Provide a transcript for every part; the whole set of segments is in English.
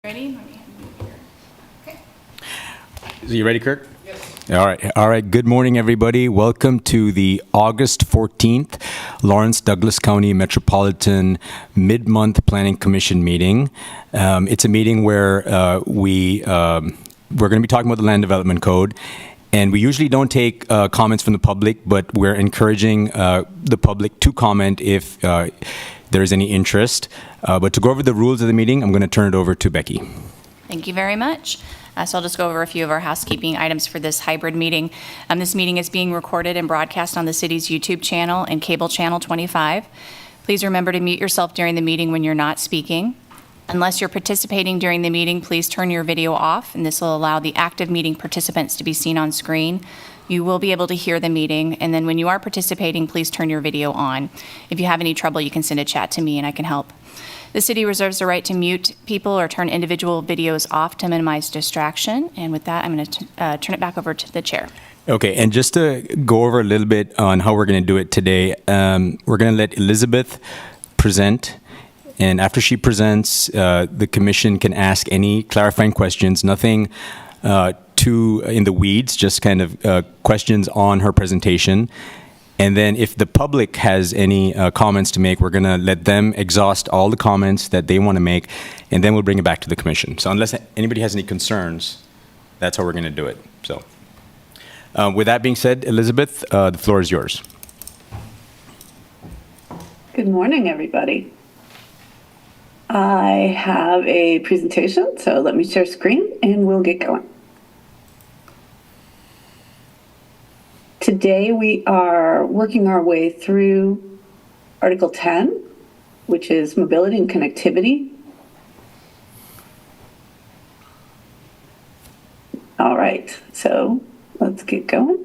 Ready? Let me move here. Okay. Are you ready, Kirk? Yes. All right. Good morning, everybody. Welcome to the August 14th Lawrence Douglas County Metropolitan Mid-Month Planning Commission meeting. It's a meeting where we're going to be talking about the Land Development Code. And we usually don't take comments from the public, but we're encouraging the public to comment if there is any interest. But to go over the rules of the meeting, I'm going to turn it over to Becky. Thank you very much. So I'll just go over a few of our housekeeping items for this hybrid meeting. This meeting is being recorded and broadcast on the city's YouTube channel and cable channel 25. Please remember to mute yourself during the meeting when you're not speaking. Unless you're participating during the meeting, please turn your video off, and this will allow the active meeting participants to be seen on screen. You will be able to hear the meeting, and then when you are participating, please turn your video on. If you have any trouble, you can send a chat to me and I can help. The city reserves the right to mute people or turn individual videos off to minimize distraction. And with that, I'm going to turn it back over to the chair. Okay, and just to go over a little bit on how we're going to do it today, we're going to let Elizabeth present. And after she presents, the commission can ask any clarifying questions, nothing too in the weeds, just kind of questions on her presentation. And then if the public has any comments to make, we're going to let them exhaust all the comments that they want to make, and then we'll bring it back to the commission. So unless anybody has any concerns, that's how we're going to do it. So with that being said, Elizabeth, the floor is yours. Good morning, everybody. I have a presentation, so let me share screen and we'll get going. Today we are working our way through Article 10, which is mobility and connectivity. All right, so let's get going.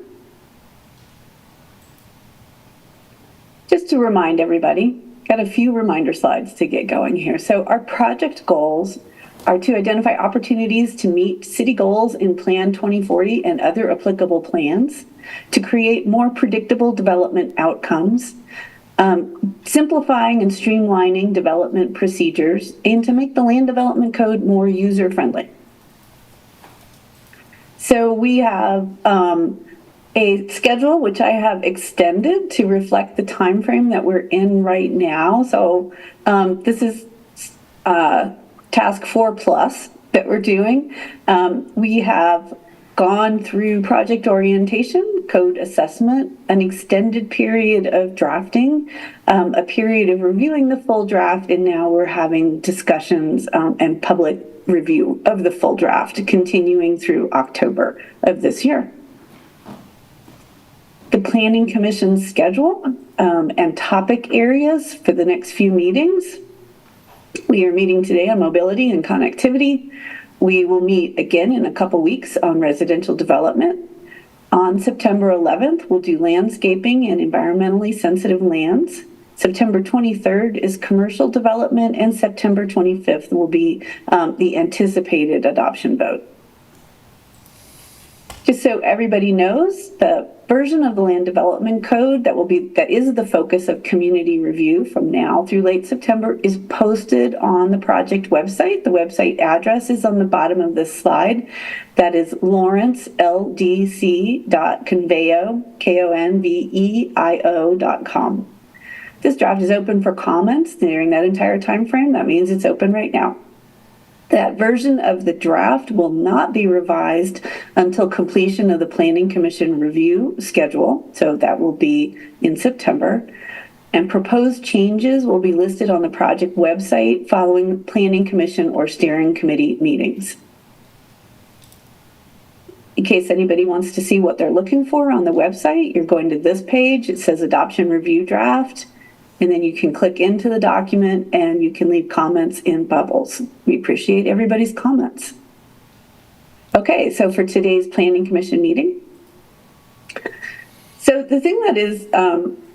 Just to remind everybody, got a few reminder slides to get going here. So our project goals are to identify opportunities to meet city goals in Plan 2040 and other applicable plans, to create more predictable development outcomes, simplifying and streamlining development procedures, and to make the Land Development Code more user-friendly. So we have a schedule which I have extended to reflect the time frame that we're in right now. So this is task 4+ that we're doing. We have gone through project orientation, code assessment, an extended period of drafting, a period of reviewing the full draft, and now we're having discussions and public review of the full draft continuing through October of this year. The Planning Commission's schedule and topic areas for the next few meetings. We are meeting today on mobility and connectivity. We will meet again in a couple weeks on residential development. On September 11th, we'll do landscaping and environmentally sensitive lands. September 23rd is commercial development, and September 25th will be the anticipated adoption vote. Just so everybody knows, the version of the Land Development Code that is the focus of community review from now through late September is posted on the project website. The website address is on the bottom of this slide. That is lawrenceldc.conveyo.com. This draft is open for comments during that entire time frame. That means it's open right now. That version of the draft will not be revised until completion of the Planning Commission review schedule, so that will be in September. And proposed changes will be listed on the project website following Planning Commission or Steering Committee meetings. In case anybody wants to see what they're looking for on the website, you're going to this page. It says Adoption Review Draft. And then you can click into the document and you can leave comments in bubbles. We appreciate everybody's comments. Okay, so for today's Planning Commission meeting. So the thing that is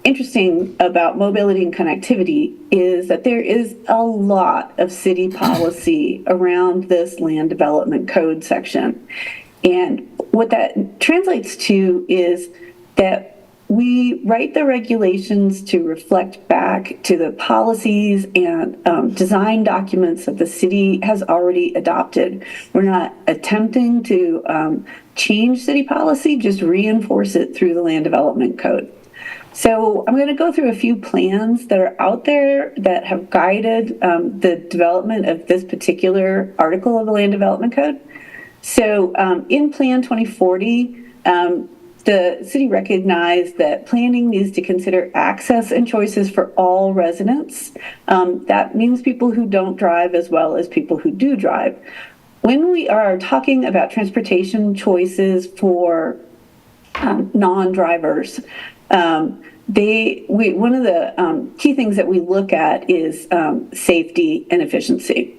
interesting about mobility and connectivity is that there is a lot of city policy around this Land Development Code section. And what that translates to is that we write the regulations to reflect back to the policies and design documents that the city has already adopted. We're not attempting to change city policy, just reinforce it through the Land Development Code. So I'm going to go through a few plans that are out there that have guided the development of this particular article of the Land Development Code. So in Plan 2040, the city recognized that planning needs to consider access and choices for all residents. That means people who don't drive as well as people who do drive. When we are talking about transportation choices for non-drivers, one of the key things that we look at is safety and efficiency.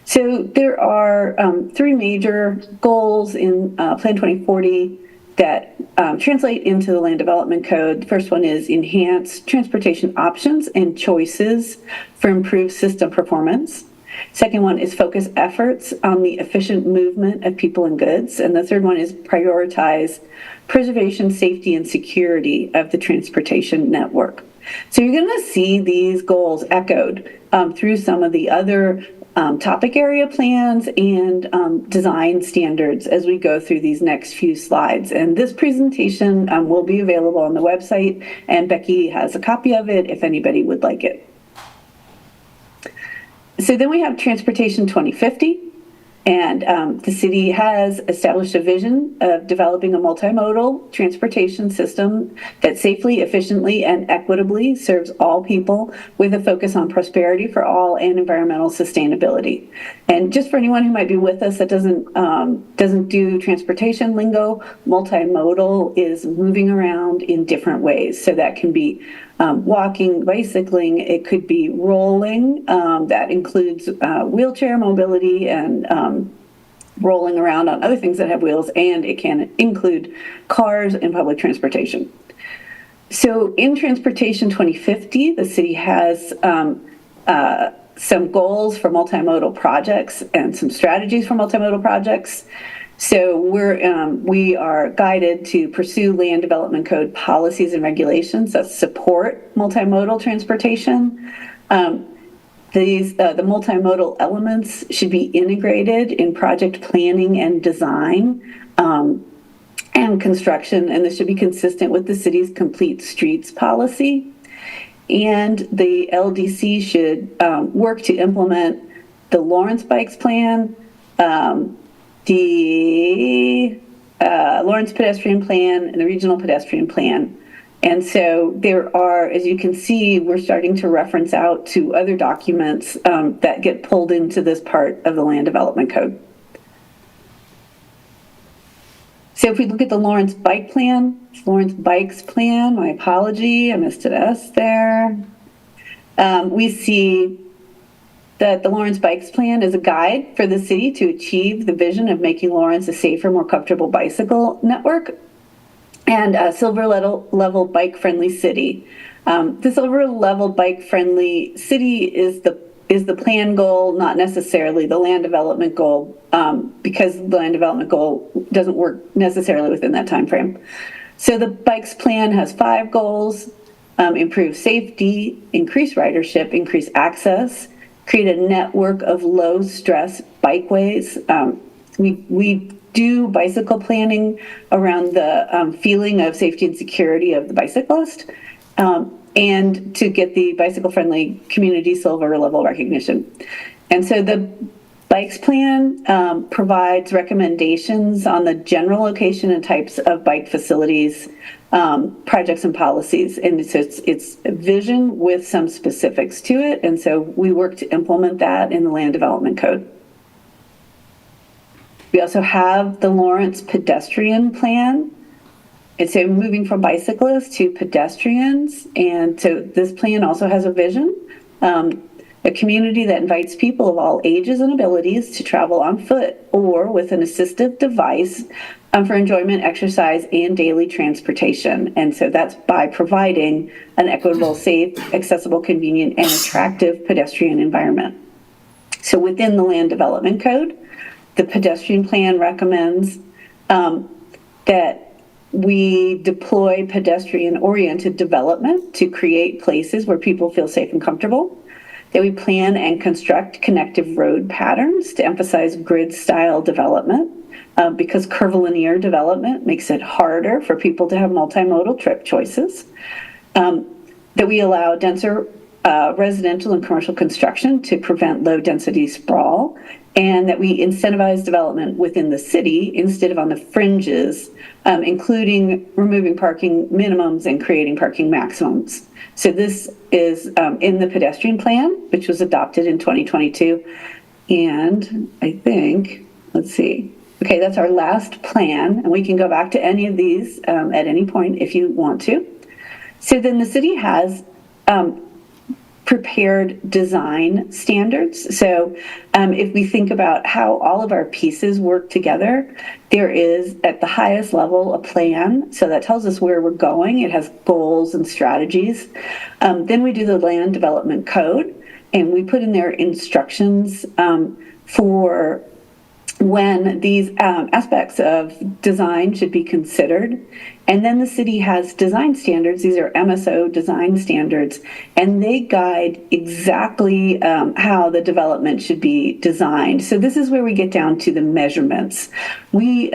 So there are three major goals in Plan 2040 that translate into the Land Development Code. The first one is enhance transportation options and choices for improved system performance. Second one is focus efforts on the efficient movement of people and goods. And the third one is prioritize preservation, safety, and security of the transportation network. So you're going to see these goals echoed through some of the other topic area plans and design standards as we go through these next few slides. And this presentation will be available on the website, and Becky has a copy of it if anybody would like it. So then we have Transportation 2050, and the city has established a vision of developing a multimodal transportation system that safely, efficiently, and equitably serves all people with a focus on prosperity for all and environmental sustainability. And just for anyone who might be with us that doesn't do transportation lingo, multimodal is moving around in different ways. So that can be walking, bicycling, it could be rolling, that includes wheelchair mobility and rolling around on other things that have wheels, and it can include cars and public transportation. So in Transportation 2050, the city has some goals for multimodal projects and some strategies for multimodal projects. So we are guided to pursue Land Development Code policies and regulations that support multimodal transportation. The multimodal elements should be integrated in project planning and design and construction, and this should be consistent with the city's Complete Streets policy. And the LDC should work to implement the Lawrence Bikes Plan, the Lawrence Pedestrian Plan, and the Regional Pedestrian Plan. And so there are, as you can see, we're starting to reference out to other documents that get pulled into this part of the Land Development Code. So if we look at the Lawrence Bike Plan, Lawrence Bikes Plan, my apology, I missed an S there. We see that the Lawrence Bikes Plan is a guide for the city to achieve the vision of making Lawrence a safer, more comfortable bicycle network and a silver level bike friendly city. The silver level bike friendly city is the plan goal, not necessarily the land development goal, because the land development goal doesn't work necessarily within that time frame. So the Bikes Plan has 5 goals: improve safety, increase ridership, increase access, create a network of low stress bikeways. We do bicycle planning around the feeling of safety and security of the bicyclist, and to get the bicycle friendly community silver level recognition. And so the Bikes Plan provides recommendations on the general location and types of bike facilities, projects, and policies. And so it's a vision with some specifics to it. And so we work to implement that in the Land Development Code. We also have the Lawrence Pedestrian Plan. It's a moving from bicyclists to pedestrians. And so this plan also has a vision, a community that invites people of all ages and abilities to travel on foot or with an assistive device for enjoyment, exercise, and daily transportation. And so that's by providing an equitable, safe, accessible, convenient, and attractive pedestrian environment. So within the Land Development Code, the pedestrian plan recommends that We deploy pedestrian-oriented development to create places where people feel safe and comfortable. That we plan and construct connective road patterns to emphasize grid-style development, because curvilinear development makes it harder for people to have multimodal trip choices. That we allow denser residential and commercial construction to prevent low-density sprawl, and that we incentivize development within the city instead of on the fringes, including removing parking minimums and creating parking maximums. So this is in the pedestrian plan, which was adopted in 2022. And I think, let's see. Okay, that's our last plan, and we can go back to any of these at any point if you want to. So then the city has prepared design standards. So if we think about how all of our pieces work together, there is at the highest level a plan. So that tells us where we're going. It has goals and strategies. Then we do the land development code, and we put in there instructions for when these aspects of design should be considered. And then the city has design standards. These are MSO design standards, and they guide exactly how the development should be designed. So this is where we get down to the measurements. We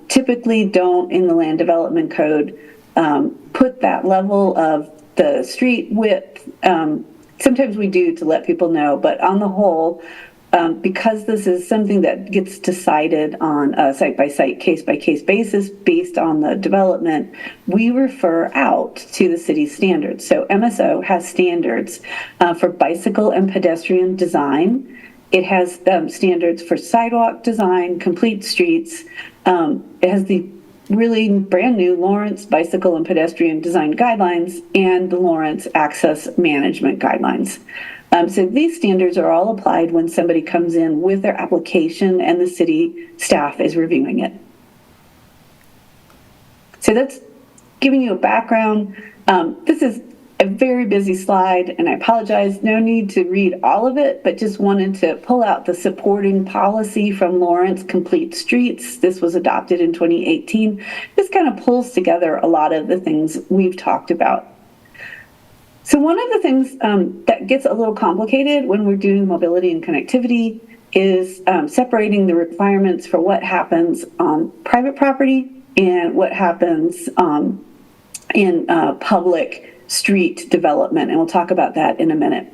typically don't, in the land development code, put that level of the street width. Sometimes we do to let people know, but on the whole, because this is something that gets decided on a site-by-site, case-by-case basis based on the development, we refer out to the city's standards. So MSO has standards for bicycle and pedestrian design. It has standards for sidewalk design, complete streets. It has the really brand new Lawrence Bicycle and Pedestrian Design Guidelines and the Lawrence Access Management Guidelines. So these standards are all applied when somebody comes in with their application and the city staff is reviewing it. So that's giving you a background. This is a very busy slide, and I apologize, no need to read all of it, but just wanted to pull out the supporting policy from Lawrence Complete Streets. This was adopted in 2018. This kind of pulls together a lot of the things we've talked about. So one of the things that gets a little complicated when we're doing mobility and connectivity is separating the requirements for what happens on private property and what happens in public street development, and we'll talk about that in a minute.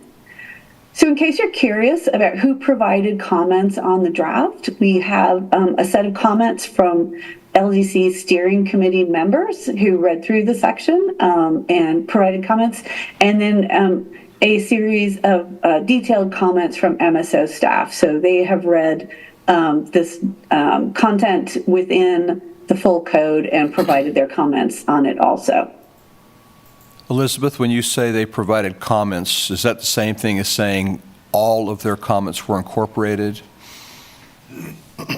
So in case you're curious about who provided comments on the draft, we have a set of comments from LDC steering committee members who read through the section and provided comments, and then a series of detailed comments from MSO staff. So they have read this content within the full code and provided their comments on it also. Elizabeth, when you say they provided comments, is that the same thing as saying all of their comments were incorporated?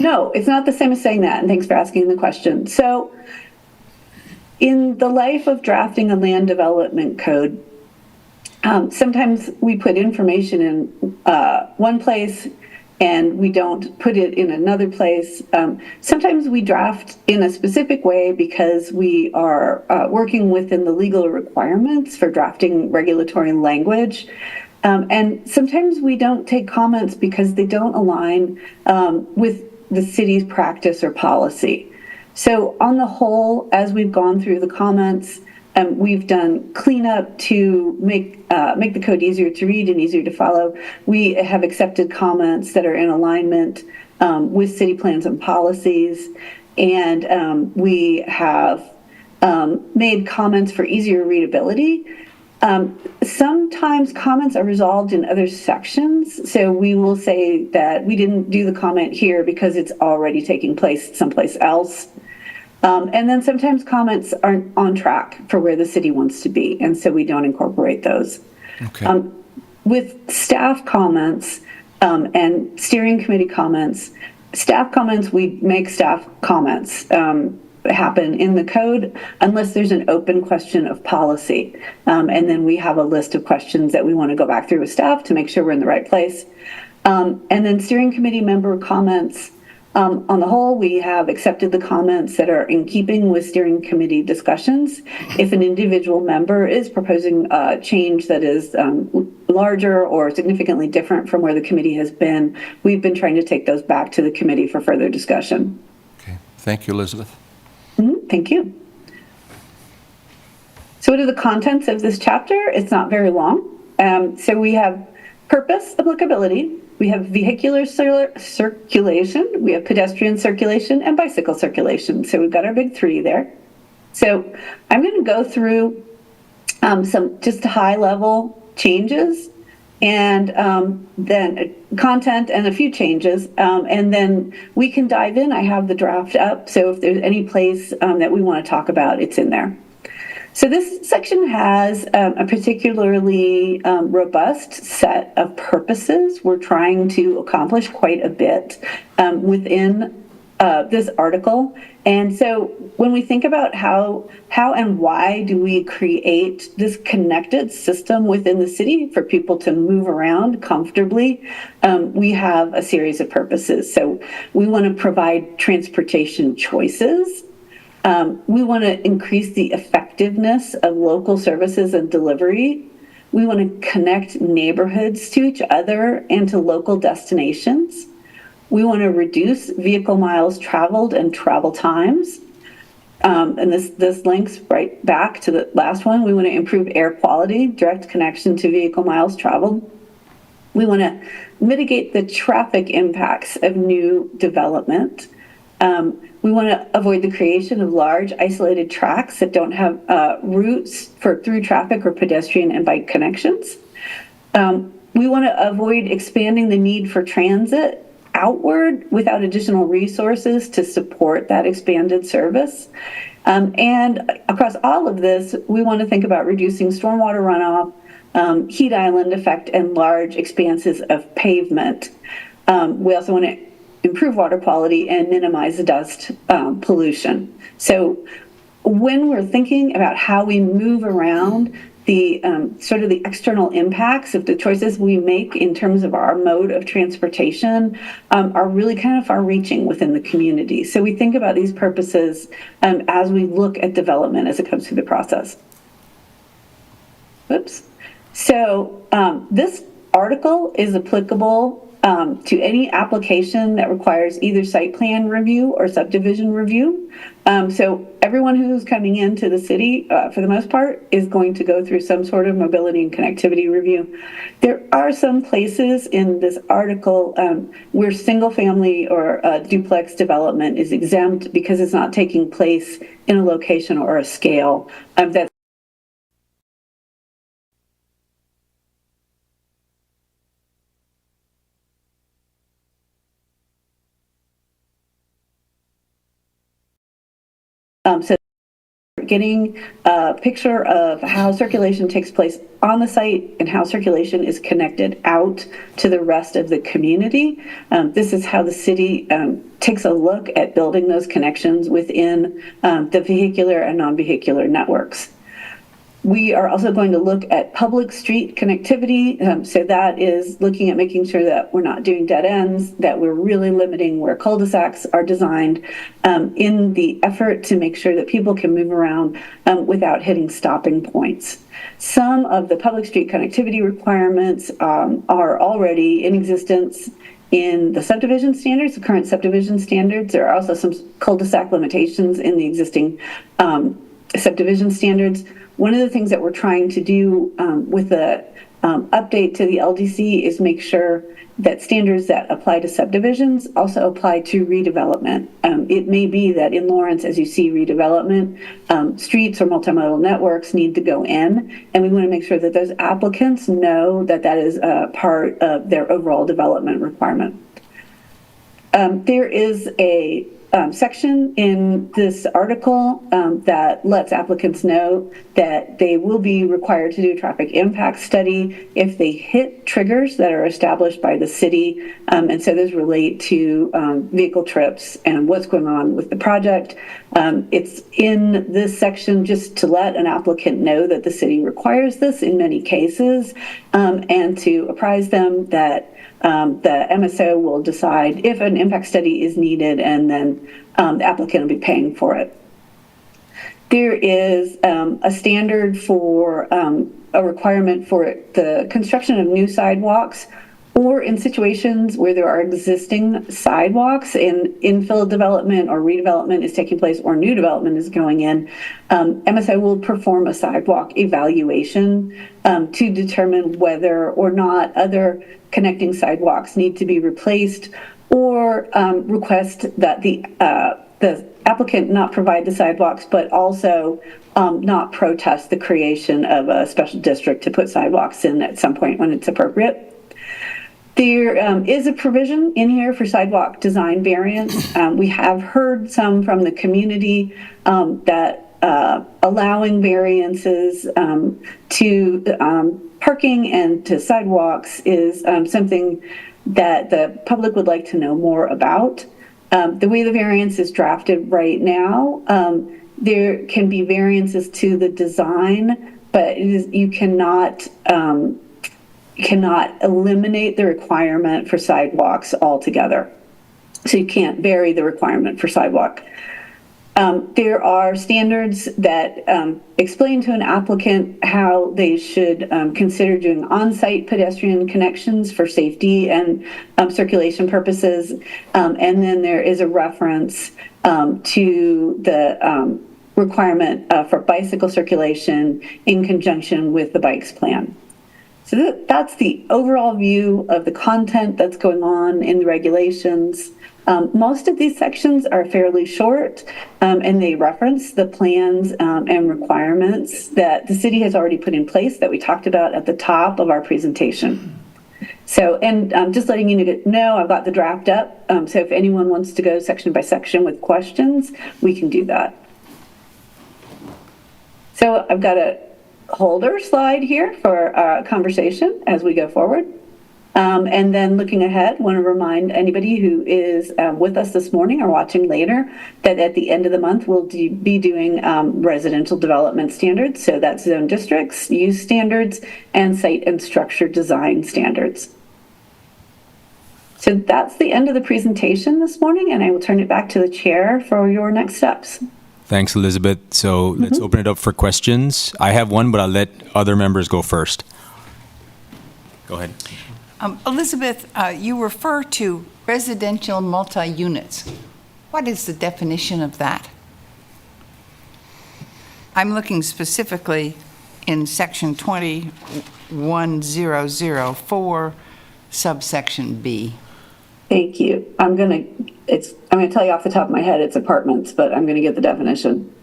No, it's not the same as saying that, and thanks for asking the question. So in the life of drafting a land development code, sometimes we put information in one place and we don't put it in another place. Sometimes we draft in a specific way because we are working within the legal requirements for drafting regulatory language. And sometimes we don't take comments because they don't align with the city's practice or policy. So on the whole, as we've gone through the comments, we've done cleanup to make the code easier to read and easier to follow. We have accepted comments that are in alignment with city plans and policies, and we have made comments for easier readability. Sometimes comments are resolved in other sections, so we will say that we didn't do the comment here because it's already taking place someplace else. And then sometimes comments aren't on track for where the city wants to be, and so we don't incorporate those. Okay. With staff comments and steering committee comments, we make staff comments happen in the code unless there's an open question of policy. And then we have a list of questions that we want to go back through with staff to make sure we're in the right place. And then steering committee member comments On the whole, we have accepted the comments that are in keeping with steering committee discussions. If an individual member is proposing a change that is larger or significantly different from where the committee has been, we've been trying to take those back to the committee for further discussion. Okay, thank you, Elizabeth. Thank you. So what are the contents of this chapter? It's not very long. So we have purpose, applicability, we have vehicular circulation, we have pedestrian circulation, and bicycle circulation. So we've got our big three there. So I'm going to go through some just high-level changes, and then content and a few changes, and then we can dive in. I have the draft up, so if there's any place that we want to talk about, it's in there. So this section has a particularly robust set of purposes. We're trying to accomplish quite a bit within this article. And so when we think about how and why do we create this connected system within the city for people to move around comfortably, we have a series of purposes. So we want to provide transportation choices. We want to increase the effectiveness of local services and delivery. We want to connect neighborhoods to each other and to local destinations. We want to reduce vehicle miles traveled and travel times. And this links right back to the last one. We want to improve air quality, direct connection to vehicle miles traveled. We want to mitigate the traffic impacts of new development. We want to avoid the creation of large isolated tracts that don't have routes for through traffic or pedestrian and bike connections. We want to avoid expanding the need for transit outward without additional resources to support that expanded service. And across all of this, we want to think about reducing stormwater runoff, heat island effect, and large expanses of pavement. We also want to improve water quality and minimize dust pollution. So when we're thinking about how we move around the sort of the external impacts of the choices we make in terms of our mode of transportation are really kind of far-reaching within the community. So we think about these purposes as we look at development as it comes through the process. Oops. So this article is applicable to any application that requires either site plan review or subdivision review. So everyone who's coming into the city, for the most part, is going to go through some sort of mobility and connectivity review. There are some places in this article where single family or duplex development is exempt because it's not taking place in a location or a scale that's so getting a picture of how circulation takes place on the site and how circulation is connected out to the rest of the community. This is how the city takes a look at building those connections within the vehicular and non-vehicular networks. We are also going to look at public street connectivity. So that is looking at making sure that we're not doing dead ends, that we're really limiting where cul-de-sacs are designed in the effort to make sure that people can move around without hitting stopping points. Some of the public street connectivity requirements are already in existence in the subdivision standards, the current subdivision standards. There are also some cul-de-sac limitations in the existing subdivision standards. One of the things that we're trying to do with the update to the LDC is make sure that standards that apply to subdivisions also apply to redevelopment. It may be that in Lawrence, as you see redevelopment, streets or multimodal networks need to go in, and we want to make sure that those applicants know that that is a part of their overall development requirement. There is a section in this article that lets applicants know that they will be required to do a traffic impact study if they hit triggers that are established by the city. And so those relate to vehicle trips and what's going on with the project. It's in this section just to let an applicant know that the city requires this in many cases and to apprise them that the MSO will decide if an impact study is needed, and then the applicant will be paying for it. There is a standard for a requirement for the construction of new sidewalks, or in situations where there are existing sidewalks and infill development or redevelopment is taking place or new development is going in, MSI will perform a sidewalk evaluation to determine whether or not other connecting sidewalks need to be replaced, or request that the applicant not provide the sidewalks, but also not protest the creation of a special district to put sidewalks in at some point when it's appropriate. There is a provision in here for sidewalk design variance. We have heard some from the community that allowing variances to parking and to sidewalks is something that the public would like to know more about. The way the variance is drafted right now, there can be variances to the design, but you cannot eliminate the requirement for sidewalks altogether. So you can't vary the requirement for sidewalk. There are standards that explain to an applicant how they should consider doing on-site pedestrian connections for safety and circulation purposes. And then there is a reference to the requirement for bicycle circulation in conjunction with the bikes plan. So that's the overall view of the content that's going on in the regulations. Most of these sections are fairly short, and they reference the plans and requirements that the city has already put in place that we talked about at the top of our presentation. So, and just letting you know, I've got the draft up. So if anyone wants to go section by section with questions, we can do that. So I've got a holder slide here for conversation as we go forward. And then looking ahead, want to remind anybody who is with us this morning or watching later that at the end of the month, we'll be doing residential development standards. So that's zone districts, use standards, and site and structure design standards. So that's the end of the presentation this morning, and I will turn it back to the chair for your next steps. Thanks, Elizabeth. So let's open it up for questions. I have one, but I'll let other members go first. Go ahead. Elizabeth, you refer to residential multi-units. What is the definition of that? I'm looking specifically in section 21004, subsection B. Thank you. I'm going to tell you off the top of my head, it's apartments, but I'm going to get the definition.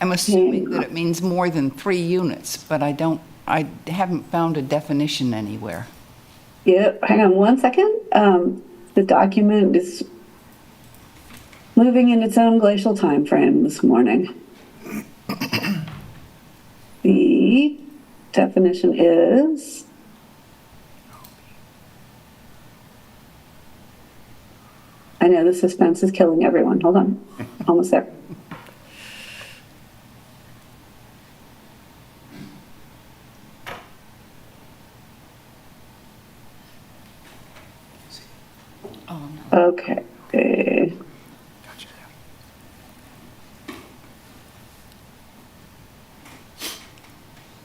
I'm assuming that it means more than 3 units, but I haven't found a definition anywhere. Yep, hang on one second. The document is moving in its own glacial time frame this morning. The definition is I know the suspense is killing everyone. Hold on. Almost there. Okay.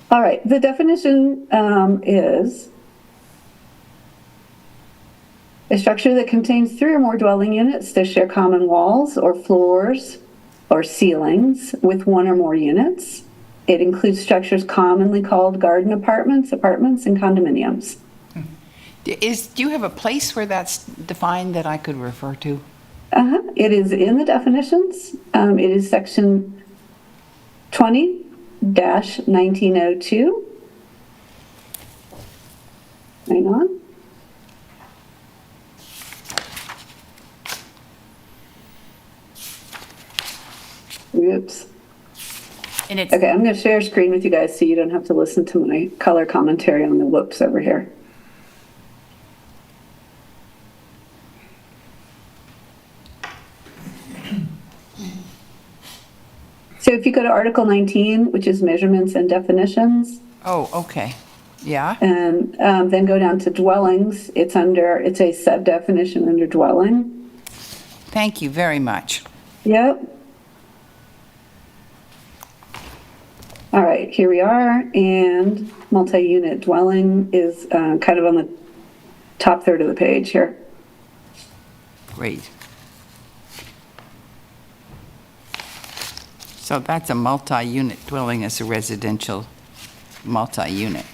All right. The definition is a structure that contains 3 or more dwelling units that share common walls or floors or ceilings with 1 or more units. It includes structures commonly called garden apartments, and condominiums. Do you have a place where that's defined that I could refer to? It is in the definitions. It is section 20-1902. Hang on. Oops. And it's Okay, I'm going to share a screen with you guys so you don't have to listen to my color commentary on the whoops over here. So if you go to Article 19, which is measurements and definitions, Oh, okay. Yeah, And then go down to dwellings. It's a sub-definition under dwelling. thank you very much. Yep. All right, here we are, and multi-unit dwelling is kind of on the top third of the page here. Great. So that's a multi-unit dwelling as a residential multi-unit.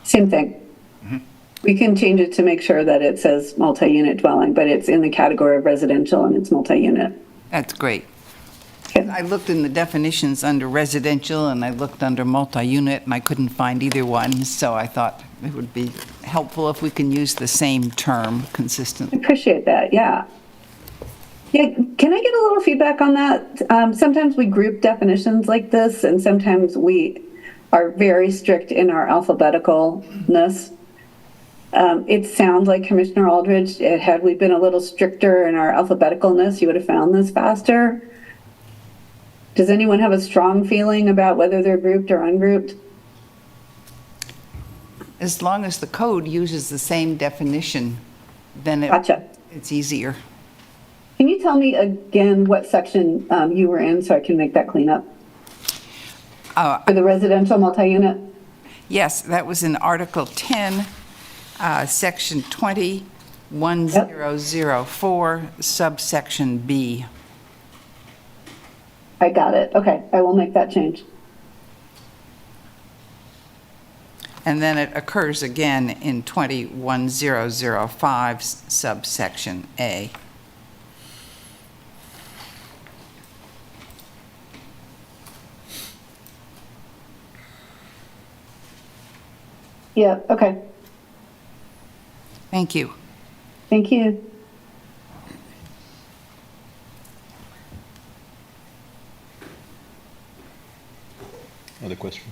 Same thing. We can change it to make sure that it says multi-unit dwelling, but it's in the category of residential and it's multi-unit. That's great. Okay. I looked in the definitions under residential and I looked under multi-unit and I couldn't find either one, so I thought it would be helpful if we can use the same term consistently. Appreciate that, yeah. Yeah, can I get a little feedback on that? Sometimes we group definitions like this, and sometimes we are very strict in our alphabeticalness. It sounds like Commissioner Aldridge, had we been a little stricter in our alphabeticalness, you would have found this faster. Does anyone have a strong feeling about whether they're grouped or ungrouped? As long as the code uses the same definition, then Gotcha. it's easier. Can you tell me again what section you were in so I can make that cleanup? For the residential multi-unit? Yes, that was in Article 10, Section 20, 1004, subsection B. I got it. Okay, I will make that change. And then it occurs again in 201005, subsection A. Yeah, okay. Thank you. Thank you. Other question?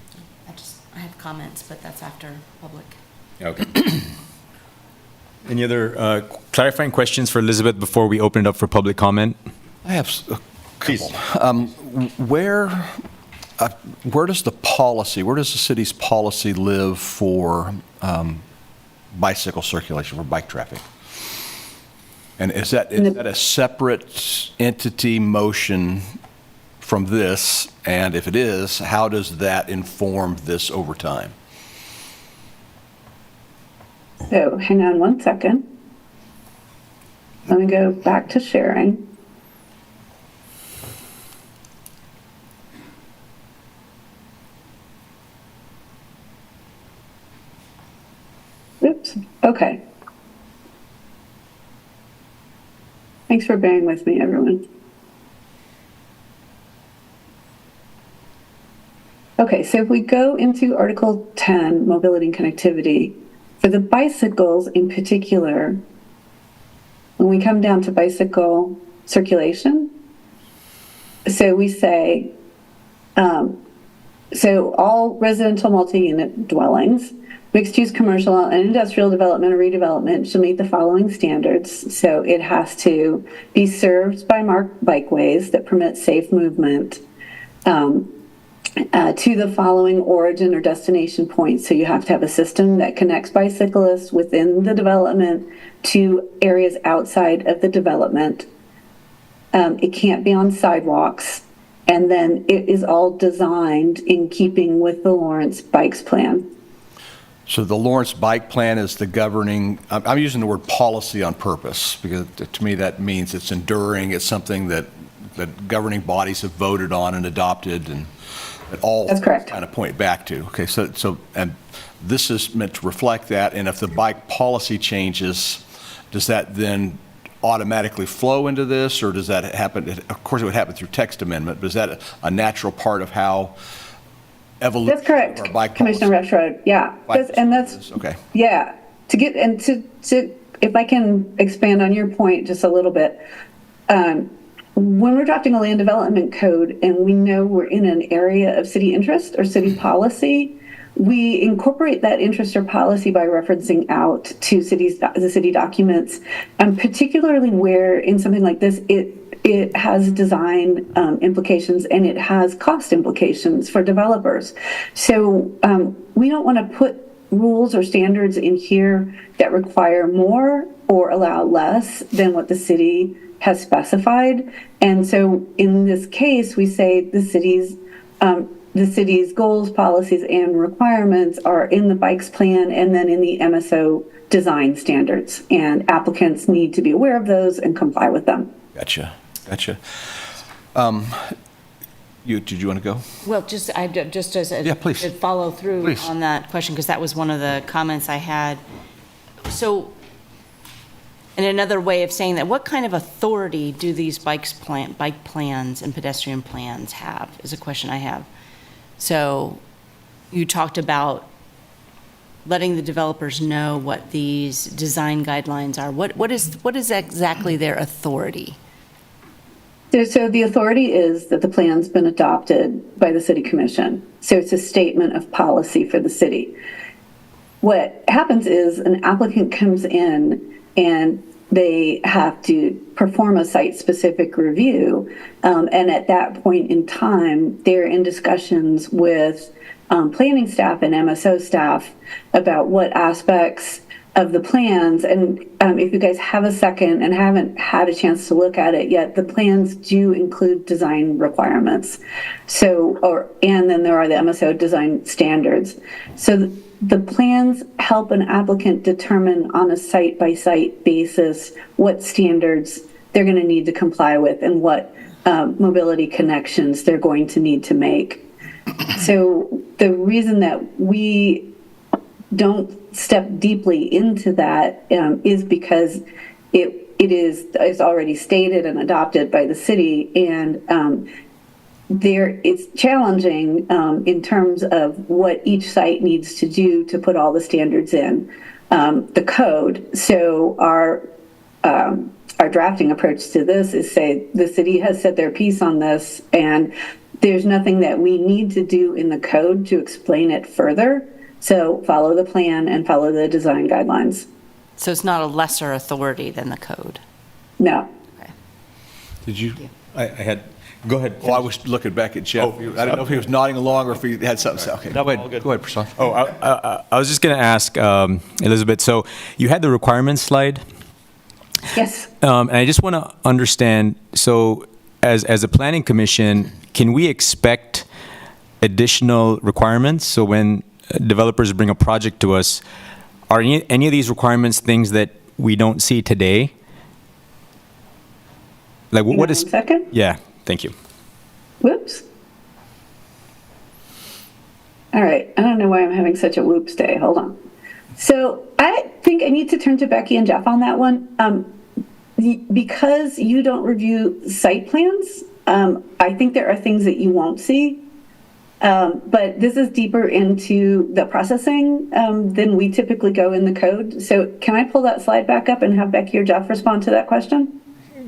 I have comments, but that's after public. Okay. Any other clarifying questions for Elizabeth before we open it up for public comment? I have a Please. couple. Where does the city's policy live for bicycle circulation, for bike traffic? And is that a separate entity motion from this? And if it is, how does that inform this over time? So hang on one second. Let me go back to sharing. Oops, okay. Thanks for bearing with me, everyone. Okay, so if we go into Article 10, Mobility and Connectivity, for the bicycles in particular, when we come down to bicycle circulation, so we say, so all residential multi-unit dwellings, mixed-use commercial and industrial development or redevelopment shall meet the following standards. So it has to be served by marked bikeways that permit safe movement to the following origin or destination points. So you have to have a system that connects bicyclists within the development to areas outside of the development. It can't be on sidewalks. And then it is all designed in keeping with the Lawrence Bikes Plan. So the Lawrence Bike Plan is the governing, I'm using the word policy on purpose, because to me that means it's enduring, it's something that governing bodies have voted on and adopted, and that all That's correct. kind of point back to. Okay, so and this is meant to reflect that, and if the bike policy changes, does that then automatically flow into this, or does that happen? Of course, it would happen through text amendment, but is that a natural part of how evolution That's correct, of our bike Commissioner policy? Rushroad. Yeah, that's Okay. yeah. To get and to if I can expand on your point just a little bit, when we're drafting a land development code and we know we're in an area of city interest or city policy, we incorporate that interest or policy by referencing out to the city documents, and particularly where in something like this, it has design implications and it has cost implications for developers. So we don't want to put rules or standards in here that require more or allow less than what the city has specified. And so in this case, we say the city's goals, policies, and requirements are in the bikes plan and then in the MSO design standards. And applicants need to be aware of those and comply with them. Gotcha. Did you want to go? Well, just as Yeah, please. to follow through Please. on that question, because that was one of the comments I had. So, in another way of saying that, what kind of authority do these bike plans and pedestrian plans have, is a question I have. So, you talked about letting the developers know what these design guidelines are. What is exactly their authority? So the authority is that the plan's been adopted by the city commission. So it's a statement of policy for the city. What happens is an applicant comes in and they have to perform a site-specific review. And at that point in time, they're in discussions with planning staff and MSO staff about what aspects of the plans, and if you guys have a second and haven't had a chance to look at it yet, the plans do include design requirements. And then there are the MSO design standards. So the plans help an applicant determine on a site-by-site basis what standards they're going to need to comply with and what mobility connections they're going to need to make. So the reason that we don't step deeply into that is because it's already stated and adopted by the city, and it's challenging in terms of what each site needs to do to put all the standards in the code. So our drafting approach to this is say the city has said their piece on this, and there's nothing that we need to do in the code to explain it further. So follow the plan and follow the design guidelines. So it's not a lesser authority than the code? No. Did you? I had, go ahead. Well, I was looking back at Jeff. I didn't know if he was nodding along or if he had something to say. Okay, go ahead. Go ahead, Prasad. Oh, I was just going to ask Elizabeth, so you had the requirements slide, Yes. and I just want to understand, so as a planning commission, can we expect additional requirements? So when developers bring a project to us, are any of these requirements things that we don't see today? Like what is? 1 second. Yeah, thank you. Whoops. All right. I don't know why I'm having such a whoops day. Hold on. So I think I need to turn to Becky and Jeff on that one. Because you don't review site plans, I think there are things that you won't see. But this is deeper into the processing than we typically go in the code. So can I pull that slide back up and have Becky or Jeff respond to that question?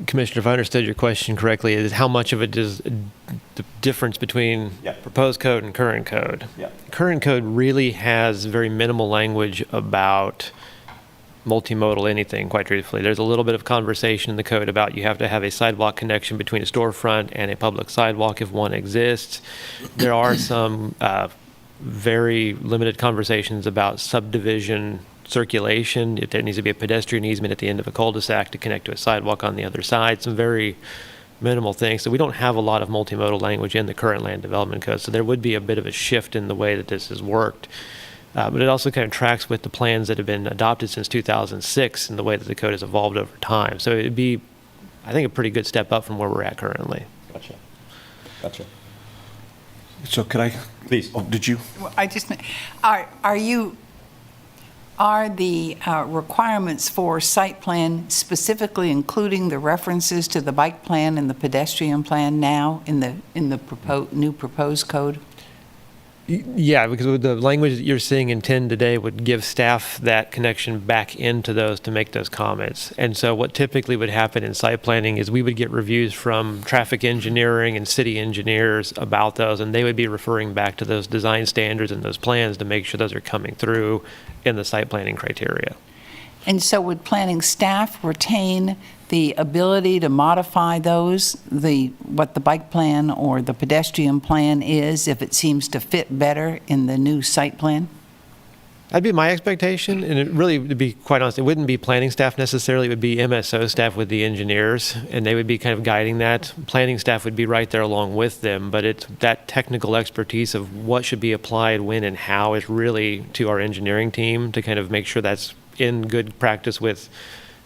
Commissioner, if I understood your question correctly, is how much of it is the difference between proposed code and current code? Yeah. Current code really has very minimal language about multimodal anything, quite truthfully. There's a little bit of conversation in the code about you have to have a sidewalk connection between a storefront and a public sidewalk if one exists. There are some very limited conversations about subdivision circulation. If there needs to be a pedestrian easement at the end of a cul-de-sac to connect to a sidewalk on the other side, some very minimal things. So we don't have a lot of multimodal language in the current land development code. So there would be a bit of a shift in the way that this has worked. But it also kind of tracks with the plans that have been adopted since 2006 and the way that the code has evolved over time. So it'd be, I think, a pretty good step up from where we're at currently. Gotcha. So could I? Please. Oh, did you? I just, are the requirements for site plan specifically including the references to the bike plan and the pedestrian plan now in the new proposed code? Yeah, because with the language that you're seeing in 10 today would give staff that connection back into those to make those comments. And so what typically would happen in site planning is we would get reviews from traffic engineering and city engineers about those, and they would be referring back to those design standards and those plans to make sure those are coming through in the site planning criteria. And so would planning staff retain the ability to modify those, what the bike plan or the pedestrian plan is, if it seems to fit better in the new site plan? That'd be my expectation, and it really, to be quite honest, it wouldn't be planning staff necessarily, it would be MSO staff with the engineers, and they would be kind of guiding that. Planning staff would be right there along with them, but it's that technical expertise of what should be applied when and how is really to our engineering team to kind of make sure that's in good practice with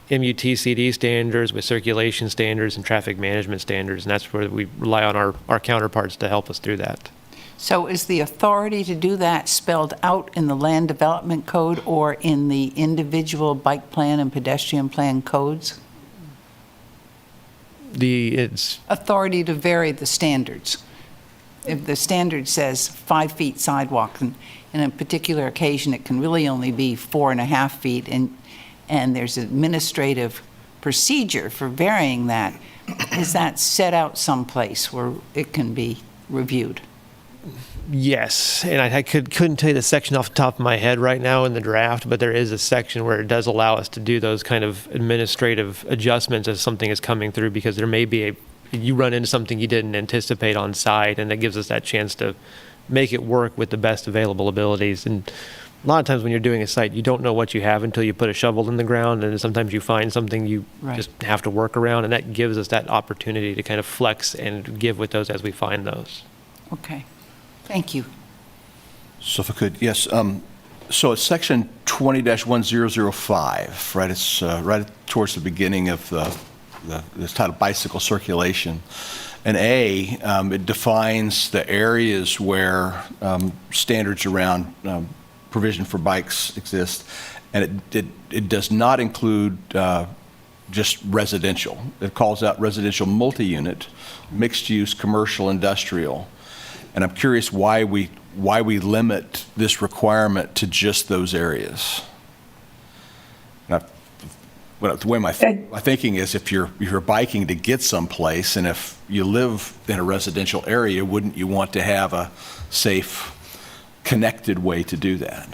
MUTCD standards, with circulation standards and traffic management standards, and that's where we rely on our counterparts to help us through that. So is the authority to do that spelled out in the land development code or in the individual bike plan and pedestrian plan codes? It's Authority to vary the standards. If the standard says 5 feet sidewalk, and in a particular occasion, it can really only be 4.5 feet, and there's administrative procedure for varying that, is that set out someplace where it can be reviewed? Yes, and I couldn't tell you the section off the top of my head right now in the draft, but there is a section where it does allow us to do those kind of administrative adjustments as something is coming through, because there may be you run into something you didn't anticipate on site, and that gives us that chance to make it work with the best available abilities. And a lot of times when you're doing a site, you don't know what you have until you put a shovel in the ground, and sometimes you find something you Right. just have to work around, and that gives us that opportunity to kind of flex and give with those as we find those. Okay, thank you. So if I could, yes. So it's section 20-1005, right? It's right towards the beginning of this title, bicycle circulation. And A, it defines the areas where standards around provision for bikes exist, and it does not include just residential. It calls out residential multi-unit, mixed-use, commercial, industrial. And I'm curious why we limit this requirement to just those areas. The way my thinking is, if you're biking to get someplace, and if you live in a residential area, wouldn't you want to have a safe, connected way to do that?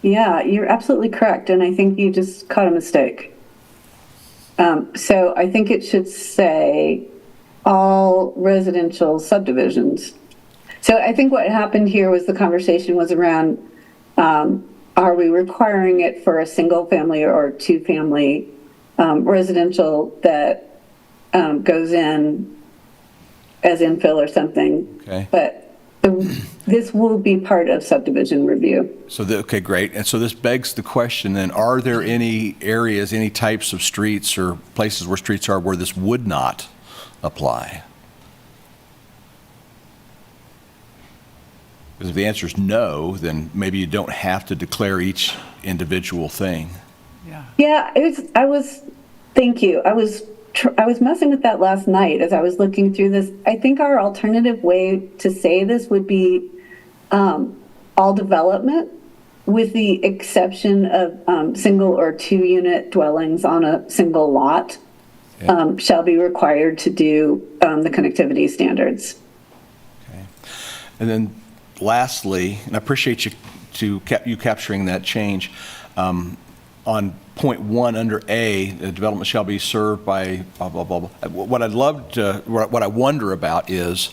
Yeah, you're absolutely correct, and I think you just caught a mistake. So I think it should say all residential subdivisions. So I think what happened here was the conversation was around, are we requiring it for a single family or two family residential that goes in as infill or something? Okay. But this will be part of subdivision review. So, okay, great. And so this begs the question then, are there any areas, any types of streets or places where streets are where this would not apply? Because if the answer is no, then maybe you don't have to declare each individual thing. Yeah, thank you. I was messing with that last night as I was looking through this. I think our alternative way to say this would be all development, with the exception of single or two unit dwellings on a single lot, shall be required to do the connectivity standards. Okay. And then lastly, and I appreciate you capturing that change, on point 1 under A, the development shall be served by blah, blah, blah, blah. What I wonder about is,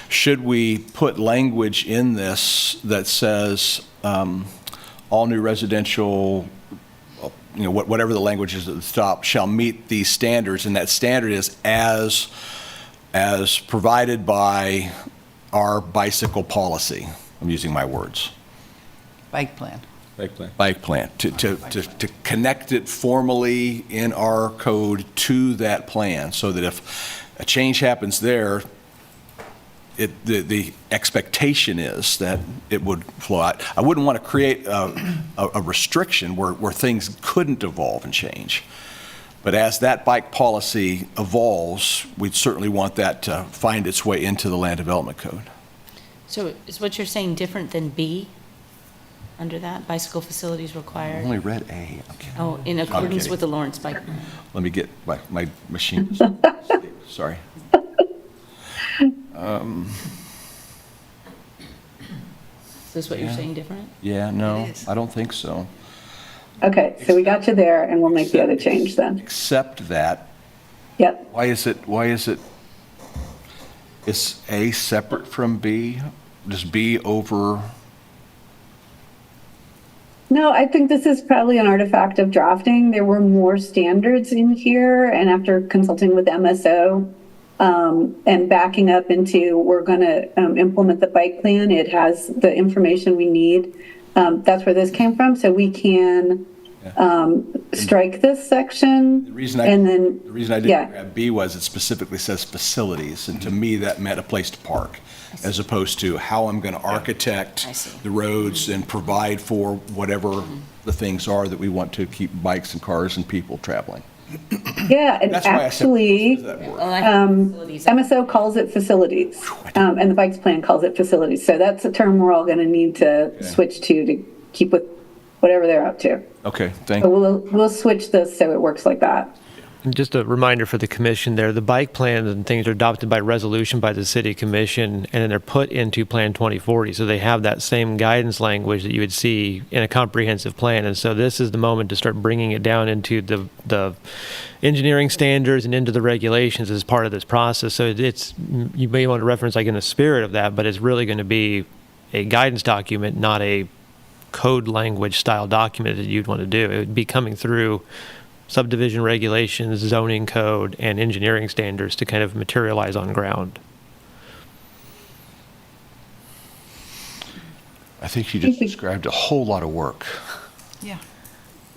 should we put language in this that says all new residential, whatever the language is at the top, shall meet these standards, and that standard is as provided by our bicycle policy. I'm using my words. Bike plan. Bike plan, to connect it formally in our code to that plan, so that if a change happens there, the expectation is that it would flow out. I wouldn't want to create a restriction where things couldn't evolve and change. But as that bike policy evolves, we'd certainly want that to find its way into the land development code. So is what you're saying different than B under that, bicycle facilities I required? only read A. Okay. Oh, in accordance kidding. with the Lawrence Bike Plan. Let me get my machine. Sorry. Is this what you're saying different? Yeah, no, It is. I don't think so. Okay, so we got you there, and we'll make the other change then. Accept that. Yep. Why is A separate from B? Does B over? No, I think this is probably an artifact of drafting. There were more standards in here, and after consulting with MSO and backing up into we're going to implement the bike plan, it has the information we need. That's where this came from, so we can strike this section. The reason I didn't grab B was it specifically says facilities, and to me that meant a place to park, as opposed to how I'm going to architect the roads and provide for whatever the things are that we want to keep bikes and cars and people traveling. Yeah, and That's why I actually, said that word. MSO calls it facilities, and the bikes plan calls it facilities. So that's a term we're all going to need to switch to keep with whatever they're up to. Okay, thank So you. we'll switch this so it works like that. And just a reminder for the commission there, the bike plans and things are adopted by resolution by the city commission, and then they're put into Plan 2040. So they have that same guidance language that you would see in a comprehensive plan. And so this is the moment to start bringing it down into the engineering standards and into the regulations as part of this process. So it's, you may want to reference like in the spirit of that, but it's really going to be a guidance document, not a code language style document that you'd want to do. It would be coming through subdivision regulations, zoning code, and engineering standards to kind of materialize on ground. I think you just described a whole lot of work. Yeah.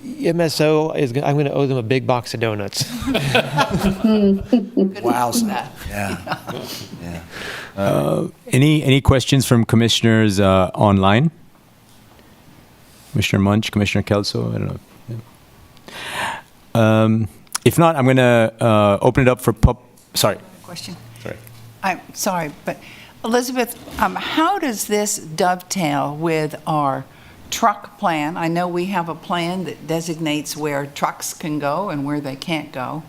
MSO I'm going to owe them a big box of donuts. Wowza. Yeah. Any questions from commissioners online? Commissioner Munch, Commissioner Kelso, I don't know. If not, I'm going to open it up for sorry. Question. Sorry. I'm sorry, but Elizabeth, how does this dovetail with our truck plan? I know we have a plan that designates where trucks can go and where they can't go.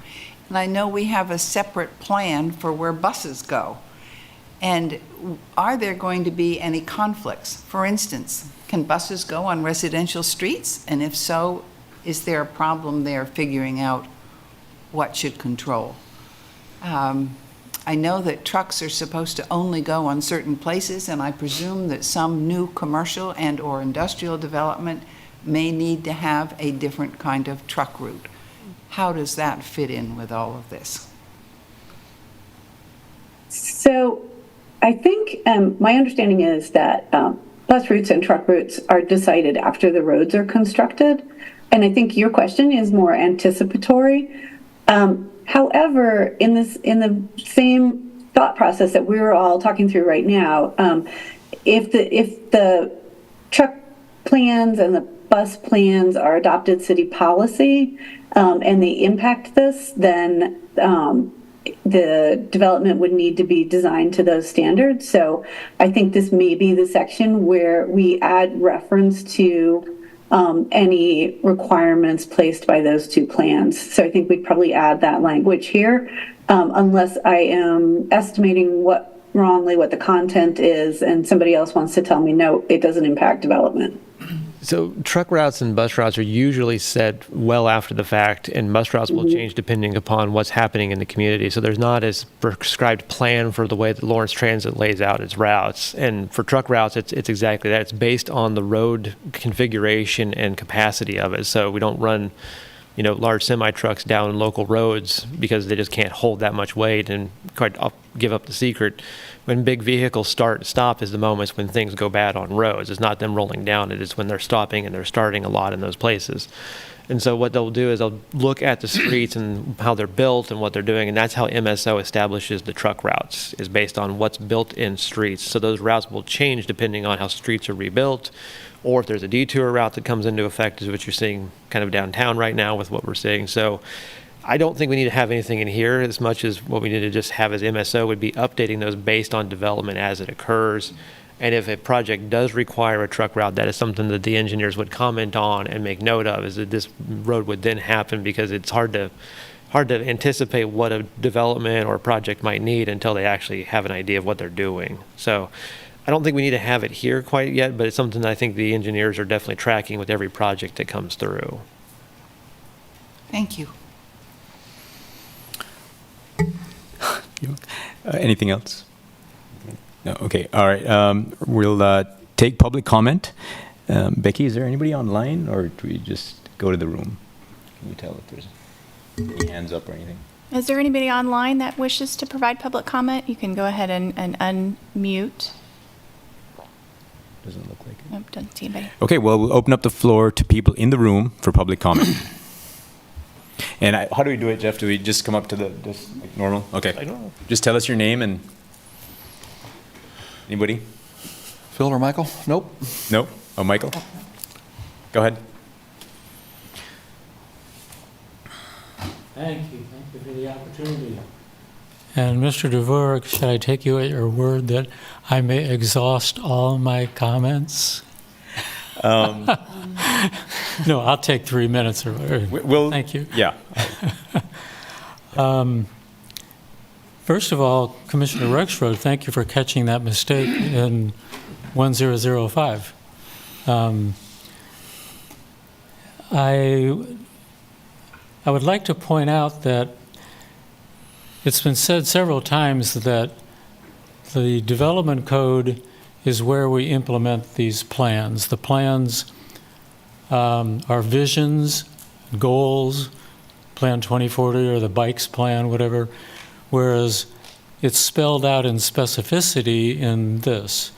And I know we have a separate plan for where buses go. And are there going to be any conflicts? For instance, can buses go on residential streets? And if so, is there a problem there figuring out what should control? I know that trucks are supposed to only go on certain places, and I presume that some new commercial and or industrial development may need to have a different kind of truck route. How does that fit in with all of this? So I think my understanding is that bus routes and truck routes are decided after the roads are constructed. And I think your question is more anticipatory. However, in the same thought process that we're all talking through right now, if the truck plans and the bus plans are adopted city policy and they impact this, then the development would need to be designed to those standards. So I think this may be the section where we add reference to any requirements placed by those two plans. So I think we'd probably add that language here, unless I am estimating wrongly what the content is and somebody else wants to tell me, no, it doesn't impact development. So truck routes and bus routes are usually set well after the fact, and bus routes will change depending upon what's happening in the community. So there's not a prescribed plan for the way that Lawrence Transit lays out its routes. And for truck routes, it's exactly that. It's based on the road configuration and capacity of it. So we don't run, large semi trucks down local roads because they just can't hold that much weight. And I'll give up the secret. When big vehicles start and stop is the moments when things go bad on roads. It's not them rolling down. It is when they're stopping and they're starting a lot in those places. And so what they'll do is they'll look at the streets and how they're built and what they're doing. And that's how MSO establishes the truck routes, is based on what's built in streets. So those routes will change depending on how streets are rebuilt, or if there's a detour route that comes into effect, is what you're seeing kind of downtown right now with what we're seeing. So I don't think we need to have anything in here as much as what we need to just have as MSO would be updating those based on development as it occurs. And if a project does require a truck route, that is something that the engineers would comment on and make note of, is that this road would then happen, because it's hard to anticipate what a development or a project might need until they actually have an idea of what they're doing. So I don't think we need to have it here quite yet, but it's something that I think the engineers are definitely tracking with every project that comes through. Thank you. Anything else? No. Okay. All right. We'll take public comment. Becky, is there anybody online, or do we just go to the room? Can you tell if there's any hands up or anything? Is there anybody online that wishes to provide public comment? You can go ahead and unmute. Doesn't look like it. Nope, doesn't see anybody. Okay. Well, we'll open up the floor to people in the room for public comment. And how do we do it, Jeff? Do we just come up to the just like normal? Okay. I don't know. Just tell us your name and anybody? Phil or Michael? Nope. No? Oh, Michael? Go ahead. Thank you for the opportunity. And Mr. DeVore, should I take you at your word that I may exhaust all my comments? No, I'll take 3 minutes or whatever. We'll, Thank you. Yeah. First of all, Commissioner Rexroad, thank you for catching that mistake in 1005. I would like to point out that it's been said several times that the development code is where we implement these plans. The plans are visions, goals, Plan 2040 or the bikes plan, whatever, whereas it's spelled out in specificity in this.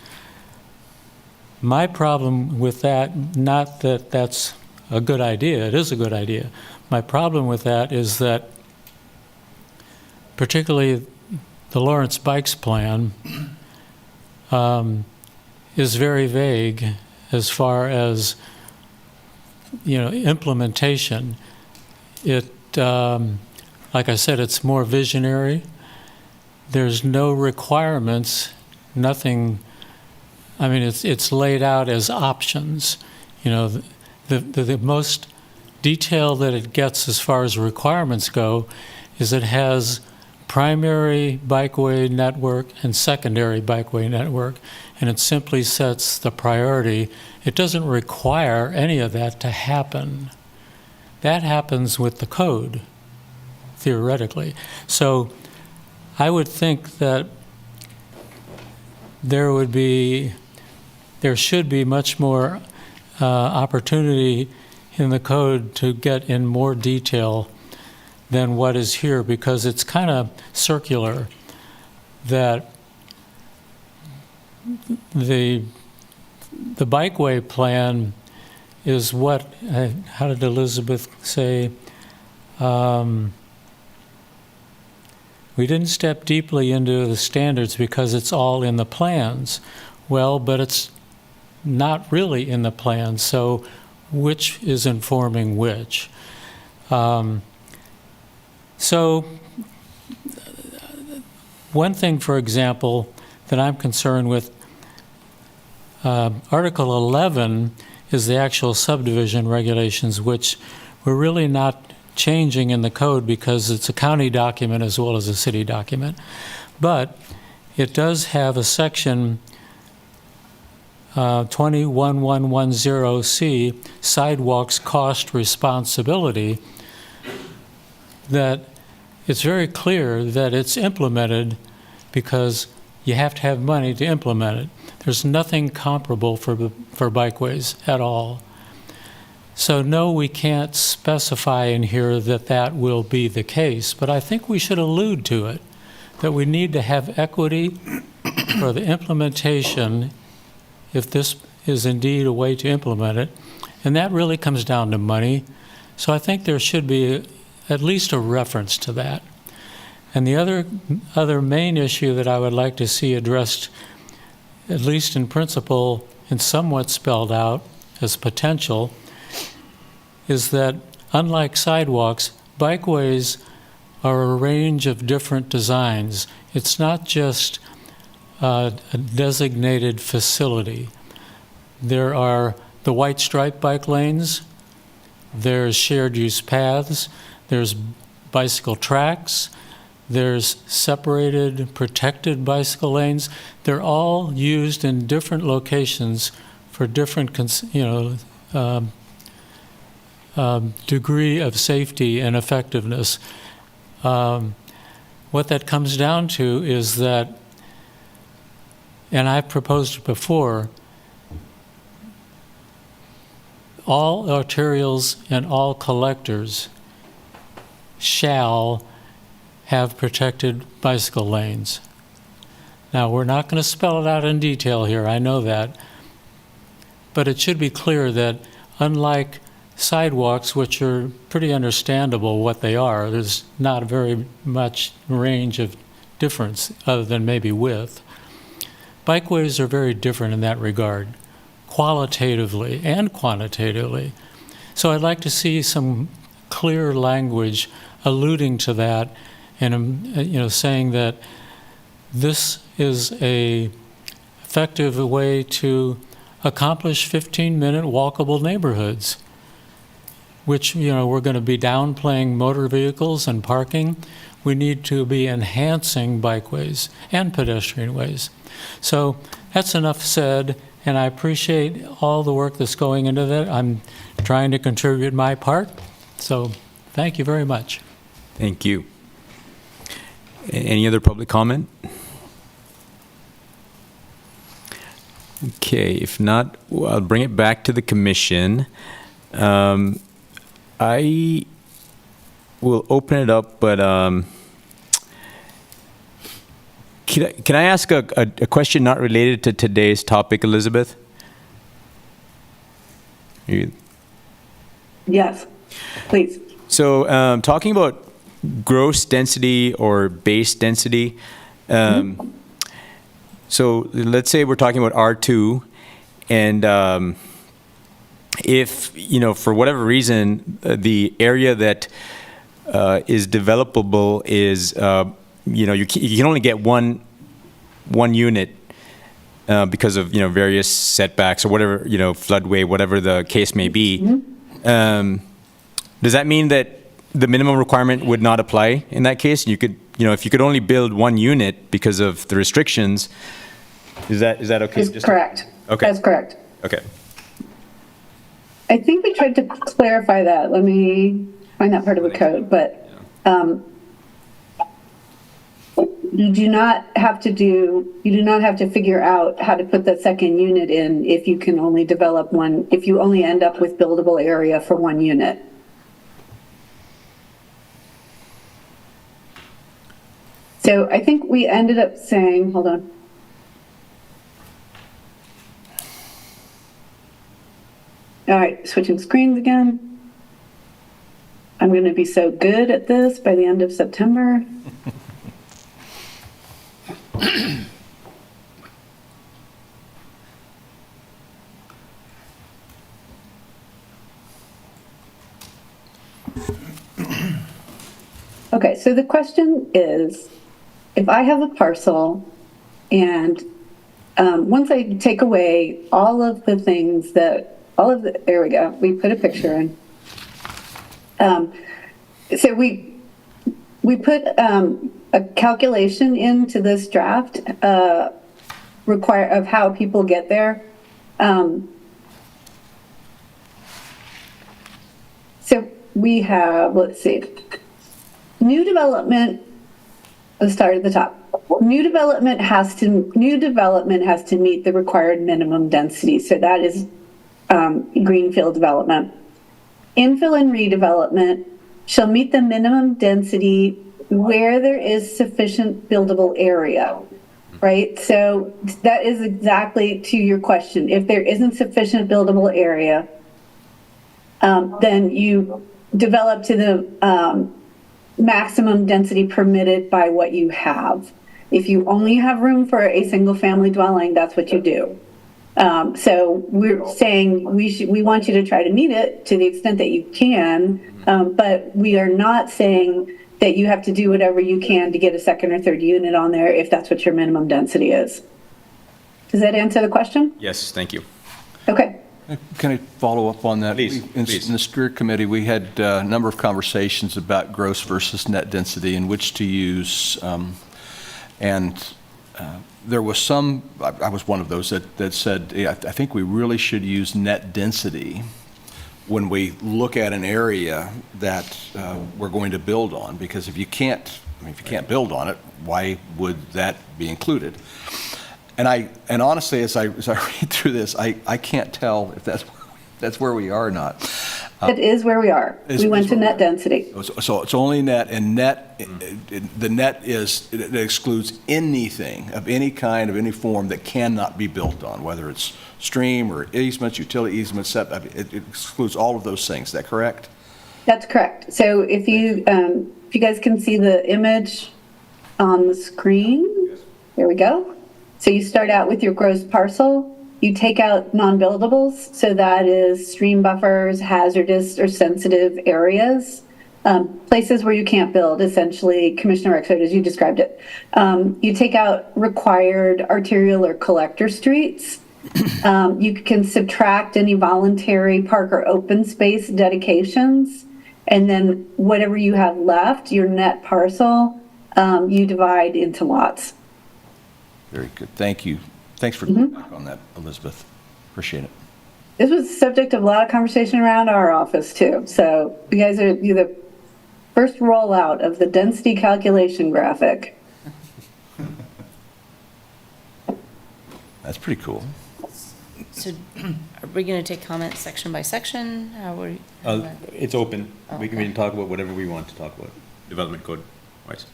My problem with that, not that that's a good idea, it is a good idea. My problem with that is that particularly the Lawrence Bikes plan is very vague as far as, implementation. It, like I said, it's more visionary. There's no requirements, nothing. I mean, it's laid out as options. The most detail that it gets as far as requirements go is it has primary bikeway network and secondary bikeway network, and it simply sets the priority. It doesn't require any of that to happen. That happens with the code, theoretically. So I would think that there should be much more opportunity in the code to get in more detail than what is here, because it's kind of circular, that the bikeway plan is what, how did Elizabeth say? We didn't step deeply into the standards because it's all in the plans. Well, but it's not really in the plans, so which is informing which? So one thing, for example, that I'm concerned with, Article 11 is the actual subdivision regulations, which we're really not changing in the code because it's a county document as well as a city document. But it does have a section 21110C, sidewalks cost responsibility, that it's very clear that it's implemented because you have to have money to implement it. There's nothing comparable for bikeways at all. So no, we can't specify in here that that will be the case, but I think we should allude to it, that we need to have equity for the implementation if this is indeed a way to implement it, and that really comes down to money. So I think there should be at least a reference to that. And the other main issue that I would like to see addressed, at least in principle and somewhat spelled out as potential, is that unlike sidewalks, bikeways are a range of different designs. It's not just a designated facility. There are the white stripe bike lanes, there's shared use paths, there's bicycle tracks, there's separated, protected bicycle lanes. They're all used in different locations for different, degree of safety and effectiveness. What that comes down to is that, and I've proposed it before, all arterials and all collectors shall have protected bicycle lanes. Now, we're not going to spell it out in detail here, I know that, but it should be clear that unlike sidewalks, which are pretty understandable what they are, there's not very much range of difference other than maybe width. Bikeways are very different in that regard, qualitatively and quantitatively. So I'd like to see some clear language alluding to that and saying that this is a effective way to accomplish 15-minute walkable neighborhoods, which we're going to be downplaying motor vehicles and parking. We need to be enhancing bikeways and pedestrian ways. So that's enough said, and I appreciate all the work that's going into that. I'm trying to contribute my part, so thank you very much. Thank you. Any other public comment? Okay, if not, I'll bring it back to the commission. I will open it up, but can I ask a question not related to today's topic, Elizabeth? Yes, please. So talking about gross density or base density, so let's say we're talking about R2, and if, for whatever reason, the area that is developable is, you can only get one unit because of, various setbacks or whatever, floodway, whatever the case may be. Does that mean that the minimum requirement would not apply in that case? You could, if you could only build one unit because of the restrictions, is that okay? That's correct. Okay. That's correct. Okay. I think we tried to clarify that. Let me find that part of the code, but you do not have to figure out how to put the second unit in if you can only develop one, if you only end up with buildable area for one unit. So I think we ended up saying, hold on. All right, switching screens again. I'm going to be so good at this by the end of September. Okay, so the question is, if I have a parcel and once I take away all of the things that, there we go, we put a picture in. So we put a calculation into this draft of how people get there. So we have, let's see, new development. Let's start at the top. New development has to meet the required minimum density. So that is greenfield development. Infill and redevelopment shall meet the minimum density where there is sufficient buildable area, right? So that is exactly to your question. If there isn't sufficient buildable area, then you develop to the maximum density permitted by what you have. If you only have room for a single family dwelling, that's what you do. So we're saying we want you to try to meet it to the extent that you can, but we are not saying that you have to do whatever you can to get a second or third unit on there if that's what your minimum density is. Does that answer the question? Yes, thank you. Okay. Can I follow up on that? Please, In please. the steer committee, we had a number of conversations about gross versus net density and which to use. There was some, I was one of those that said, yeah, I think we really should use net density when we look at an area that we're going to build on, because if you can't build on it, why would that be included? And honestly, as I read through this, I can't tell if that's where we are or not. It is where we are. Is- We went is to where net we are. density. So it's only net, and net, the net it excludes anything of any kind, of any form that cannot be built on, whether it's stream or easements, utility easements, it excludes all of those things. Is that correct? That's correct. So if you guys can see the image on the screen, there we go. So you start out with your gross parcel, you take out non-buildables, so that is stream buffers, hazardous or sensitive areas, places where you can't build, essentially, Commissioner Rexford, as you described it. You take out required arterial or collector streets. You can subtract any voluntary park or open space dedications, and then whatever you have left, your net parcel, you divide into lots. Very good. Thank you. Thanks for coming back on that, Elizabeth. Appreciate it. This was the subject of a lot of conversation around our office too. So you're the first rollout of the density calculation graphic. That's pretty cool. So are we going to take comments section by section? How are It's open. We Okay. can talk about whatever we want to talk about, development code wise.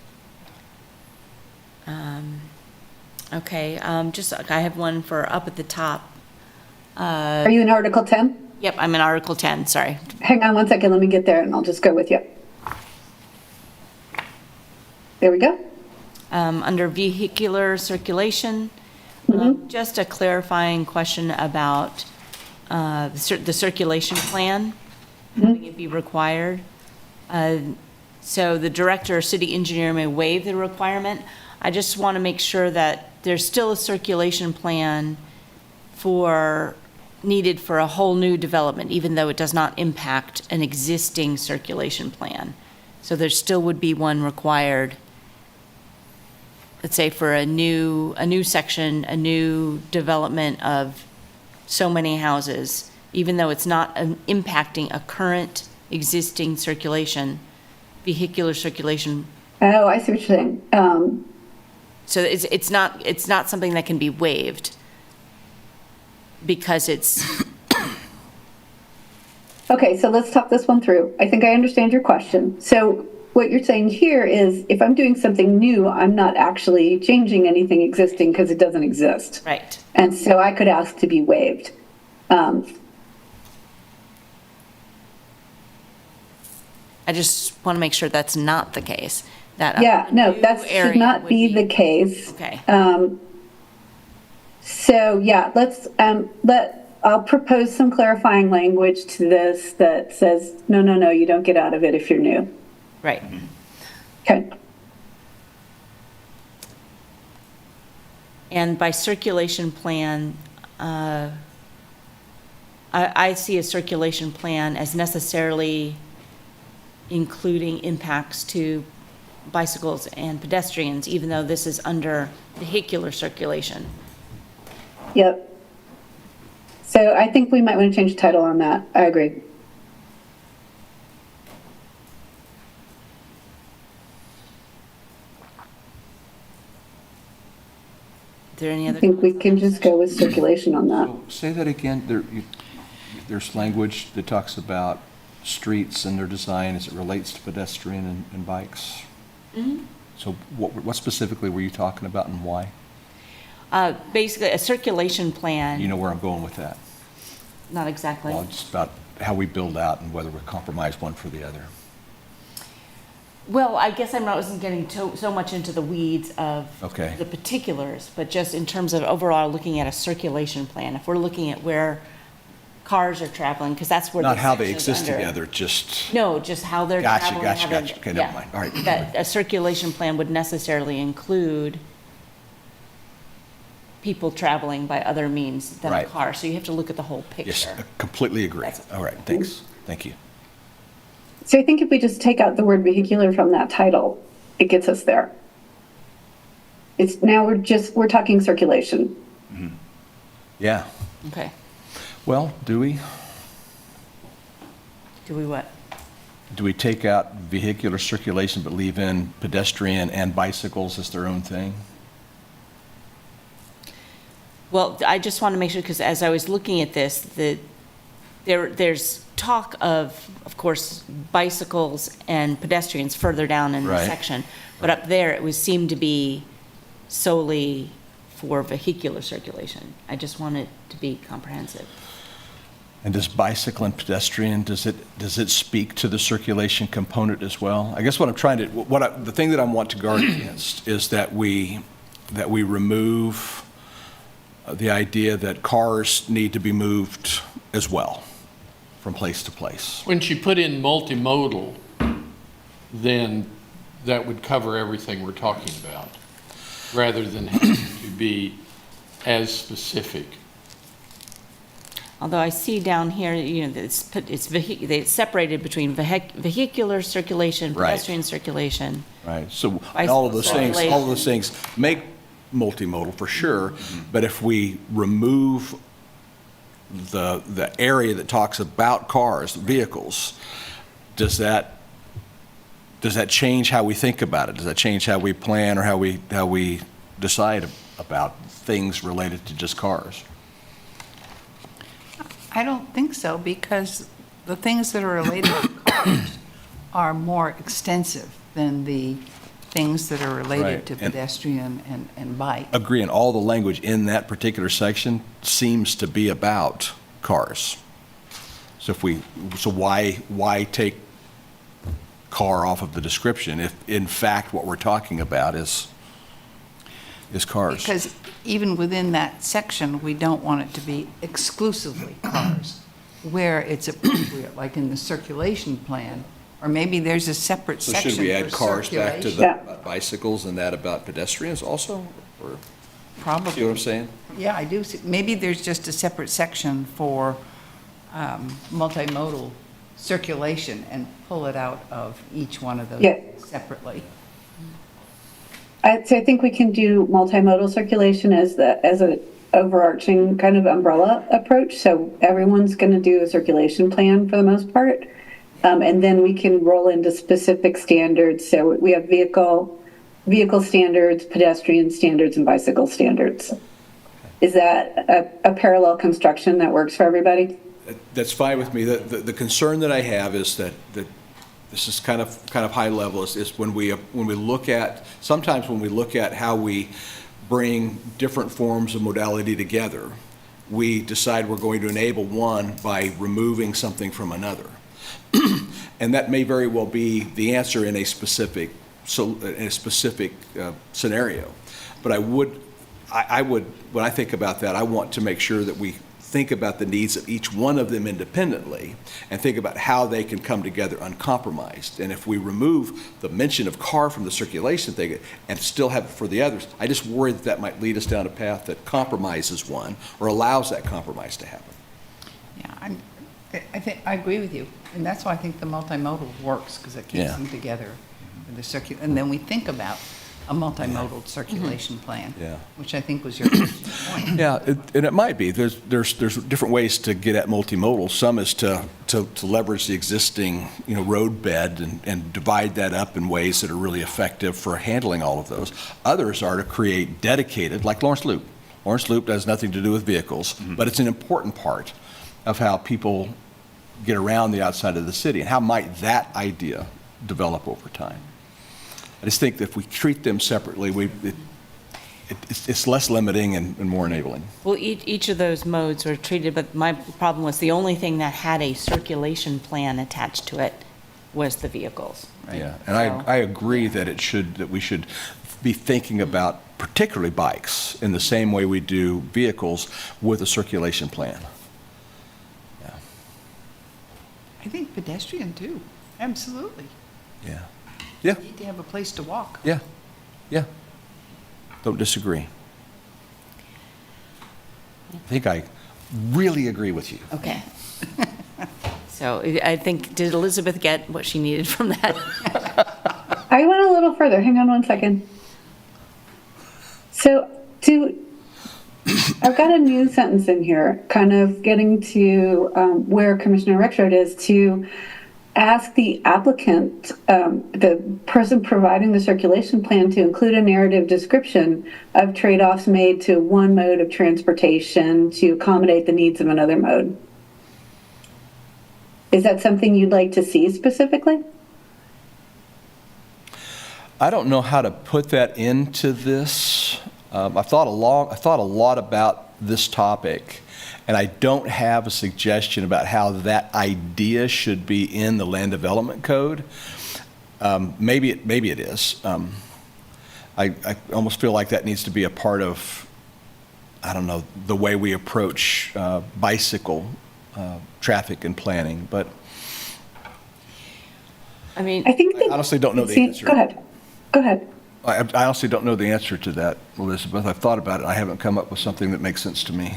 Okay, I have one for up at the top. Are you in Article 10? Yep, I'm in Article 10, sorry. Hang on one second, let me get there and I'll just go with you. There we go. Under vehicular circulation, just a clarifying question about the circulation plan, having it be required. So the director or city engineer may waive the requirement. I just want to make sure that there's still a circulation plan needed for a whole new development, even though it does not impact an existing circulation plan. So there still would be one required, let's say for a new section, a new development of so many houses, even though it's not impacting a current existing circulation, vehicular circulation. Oh, I see what you're saying. So it's not something that can be waived because it's, Okay, so let's talk this one through. I think I understand your question. So what you're saying here is if I'm doing something new, I'm not actually changing anything existing because it doesn't exist. right. And so I could ask to be waived. I just want to make sure that's not the case. That Yeah, a no, new that should area not would be the case. Okay. So yeah, I'll propose some clarifying language to this that says, no, you don't get out of it if you're new. Right. Okay. And by circulation plan, I see a circulation plan as necessarily including impacts to bicycles and pedestrians, even though this is under vehicular circulation. Yep. So I think we might want to change the title on that. I agree. Are there any I other? think we can just go with circulation on that. So say that again. There's language that talks about streets and their design as it relates to pedestrian and bikes. So what specifically were you talking about and why? Basically, a circulation plan. You know where I'm going with that? Not exactly. Well, it's about how we build out and whether we compromise one for the other. Well, I guess wasn't getting so much into the weeds of Okay. the particulars, but just in terms of overall looking at a circulation plan. If we're looking at where cars are traveling, because that's where Not this how they section's exist under. together, just, No, just how they're Gotcha, traveling. gotcha, how they're- gotcha. Okay, never yeah. mind. All right. That a circulation plan would necessarily include people traveling by other means than a Right. car. So you have to look at the whole Yes, picture. I completely agree. All right, thanks. Thank you. So I think if we just take out the word vehicular from that title, it gets us there. It's now we're talking circulation. Yeah. Okay. Well, do we What? take out vehicular circulation but leave in pedestrian and bicycles as their own thing? Well, I just want to make sure, because as I was looking at this, there's talk of course, bicycles and pedestrians further down in the Right. section. But up there, it would seem to be solely for vehicular circulation. I just want it to be comprehensive. And does bicycle and pedestrian, does it speak to the circulation component as well? I guess what I'm trying to, the thing that I want to guard against is that we remove the idea that cars need to be moved as well from place to place. When she put in multimodal, then that would cover everything we're talking about, rather than having to be as specific. Although I see down here, that it's separated between vehicular circulation, Right. pedestrian circulation. Right, so Bicycle all of those circulation. things make multimodal for sure, but if we remove the area that talks about cars, vehicles, does that change how we think about it? Does that change how we plan or how we decide about things related to just cars? I don't think so, because the things that are related to cars are more extensive than the things that are related Right. to And- pedestrian and bike. Agree, and all the language in that particular section seems to be about cars. So why take car off of the description if in fact what we're talking about is cars? Because even within that section, we don't want it to be exclusively cars, where it's appropriate, like in the circulation plan, or maybe there's a separate So section should we add for cars back to circulation. the bicycles and that about pedestrians also? Or, Probably. see what I'm saying? Yeah, I do. Maybe there's just a separate section for multimodal circulation and pull it out of each one of those Yeah. separately. I think we can do multimodal circulation as an overarching kind of umbrella approach. So everyone's going to do a circulation plan for the most part. And then we can roll into specific standards. So we have vehicle standards, pedestrian standards, and bicycle standards. Is that a parallel construction that works for everybody? That's fine with me. The concern that I have is that this is kind of high level, is when we look at, sometimes when we look at how we bring different forms of modality together, we decide we're going to enable one by removing something from another. And that may very well be the answer in a specific scenario. But I would, when I think about that, I want to make sure that we think about the needs of each one of them independently and think about how they can come together uncompromised. And if we remove the mention of car from the circulation thing and still have it for the others, I just worry that might lead us down a path that compromises one or allows that compromise to happen. Yeah, I agree with you. And that's why I think the multimodal works, because it keeps Yeah. them together. And then we think about a multimodal circulation plan, Yeah. which I think was your point. Yeah, and it might be. There's different ways to get at multimodal. Some is to leverage the existing, road bed and divide that up in ways that are really effective for handling all of those. Others are to create dedicated, like Lawrence Loop. Lawrence Loop has nothing to do with vehicles, but it's an important part of how people get around the outside of the city. And how might that idea develop over time? I just think that if we treat them separately, it's less limiting and more enabling. Well, each of those modes were treated, but my problem was the only thing that had a circulation plan attached to it was the vehicles. Yeah, and So- I agree that we should be thinking about particularly bikes in the same way we do vehicles with a circulation plan. I think pedestrian too, absolutely. Yeah. Yeah, You need to have a place to walk. yeah, yeah. Don't disagree. I think I really agree with you. Okay. So I think, did Elizabeth get what she needed from that? I went a little further. Hang on one second. So I've got a new sentence in here, kind of getting to where Commissioner Rexroad is, to ask the applicant, the person providing the circulation plan, to include a narrative description of trade-offs made to one mode of transportation to accommodate the needs of another mode. Is that something you'd like to see specifically? I don't know how to put that into this. I thought a lot about this topic, and I don't have a suggestion about how that idea should be in the land development code. Maybe it is. I almost feel like that needs to be a part of, I don't know, the way we approach bicycle traffic and planning. But I mean, I think that, I honestly don't know the answer. Go ahead. Go ahead. I honestly don't know the answer to that, Elizabeth. I've thought about it. I haven't come up with something that makes sense to me.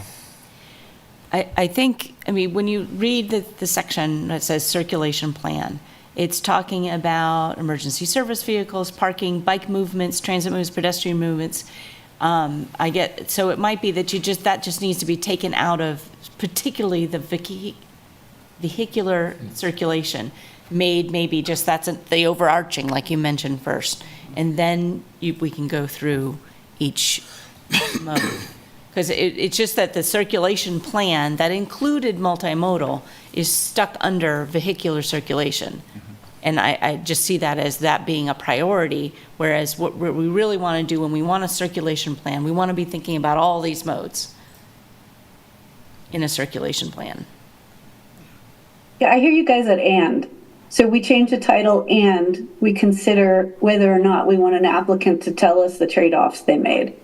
I think, I mean, when you read the section that says circulation plan, it's talking about emergency service vehicles, parking, bike movements, transit movements, pedestrian movements. So it might be that that just needs to be taken out of particularly the vehicular circulation, made maybe just that's the overarching, like you mentioned first. And then we can go through each mode. Because it's just that the circulation plan that included multimodal is stuck under vehicular circulation. And I just see that as that being a priority, whereas what we really want to do when we want a circulation plan, we want to be thinking about all these modes in a circulation plan. Yeah, I hear you guys at "and." So we change the title and we consider whether or not we want an applicant to tell us the trade-offs they made.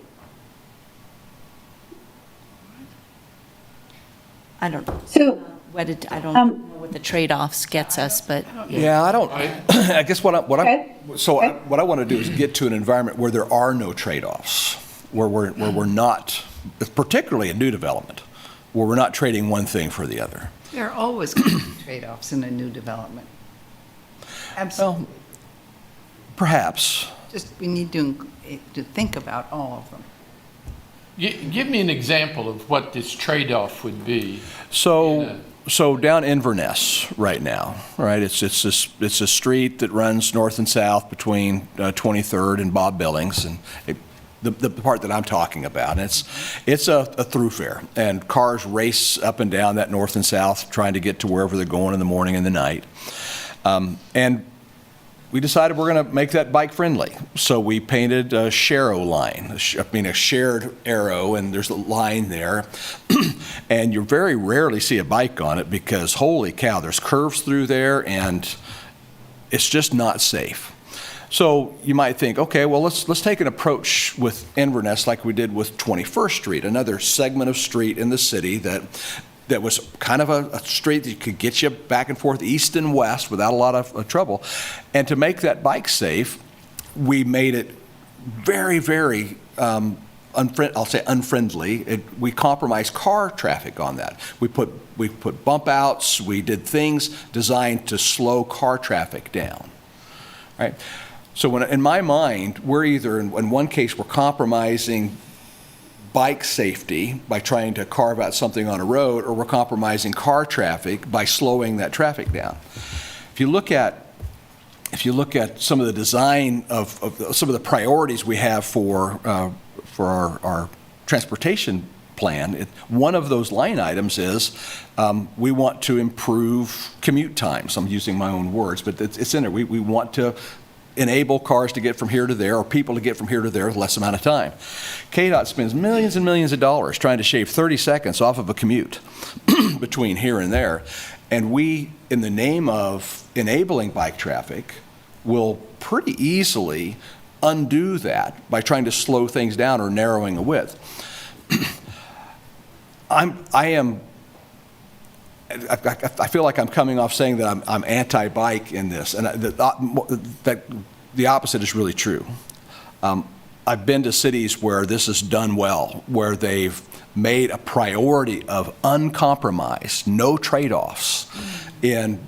I don't know. So I don't know what the trade-offs gets us, but Yeah, I don't. I guess what I want to do is get to an environment where there are no trade-offs, where we're not, particularly in new development, where we're not trading one thing for the other. There are always going to be trade-offs in a new development. Absolutely. Well, perhaps. Just, we need to think about all of them. Give me an example of what this trade-off would be. So down Inverness right now, right? It's a street that runs north and south between 23rd and Bob Billings, and the part that I'm talking about. And it's a thoroughfare, and cars race up and down that north and south trying to get to wherever they're going in the morning and the night. And we decided we're going to make that bike friendly. So we painted a Sharrow line, a shared arrow, and there's a line there. And you very rarely see a bike on it because, holy cow, there's curves through there and it's just not safe. So you might think, okay, well, let's take an approach with Inverness like we did with 21st Street, another segment of street in the city that was kind of a street that could get you back and forth east and west without a lot of trouble. And to make that bike safe, we made it very, very, I'll say unfriendly. We compromised car traffic on that. We put bump outs. We did things designed to slow car traffic down, right? So in my mind, we're either, in one case, we're compromising bike safety by trying to carve out something on a road, or we're compromising car traffic by slowing that traffic down. If you look at some of the design of some of the priorities we have for our transportation plan, one of those line items is we want to improve commute times. I'm using my own words, but it's in there. We want to enable cars to get from here to there, or people to get from here to there with less amount of time. KDOT spends millions and millions of dollars trying to shave 30 seconds off of a commute between here and there. And we, in the name of enabling bike traffic, will pretty easily undo that by trying to slow things down or narrowing a width. I feel like I'm coming off saying that I'm anti-bike in this, and that the opposite is really true. I've been to cities where this is done well, where they've made a priority of uncompromised, no trade-offs in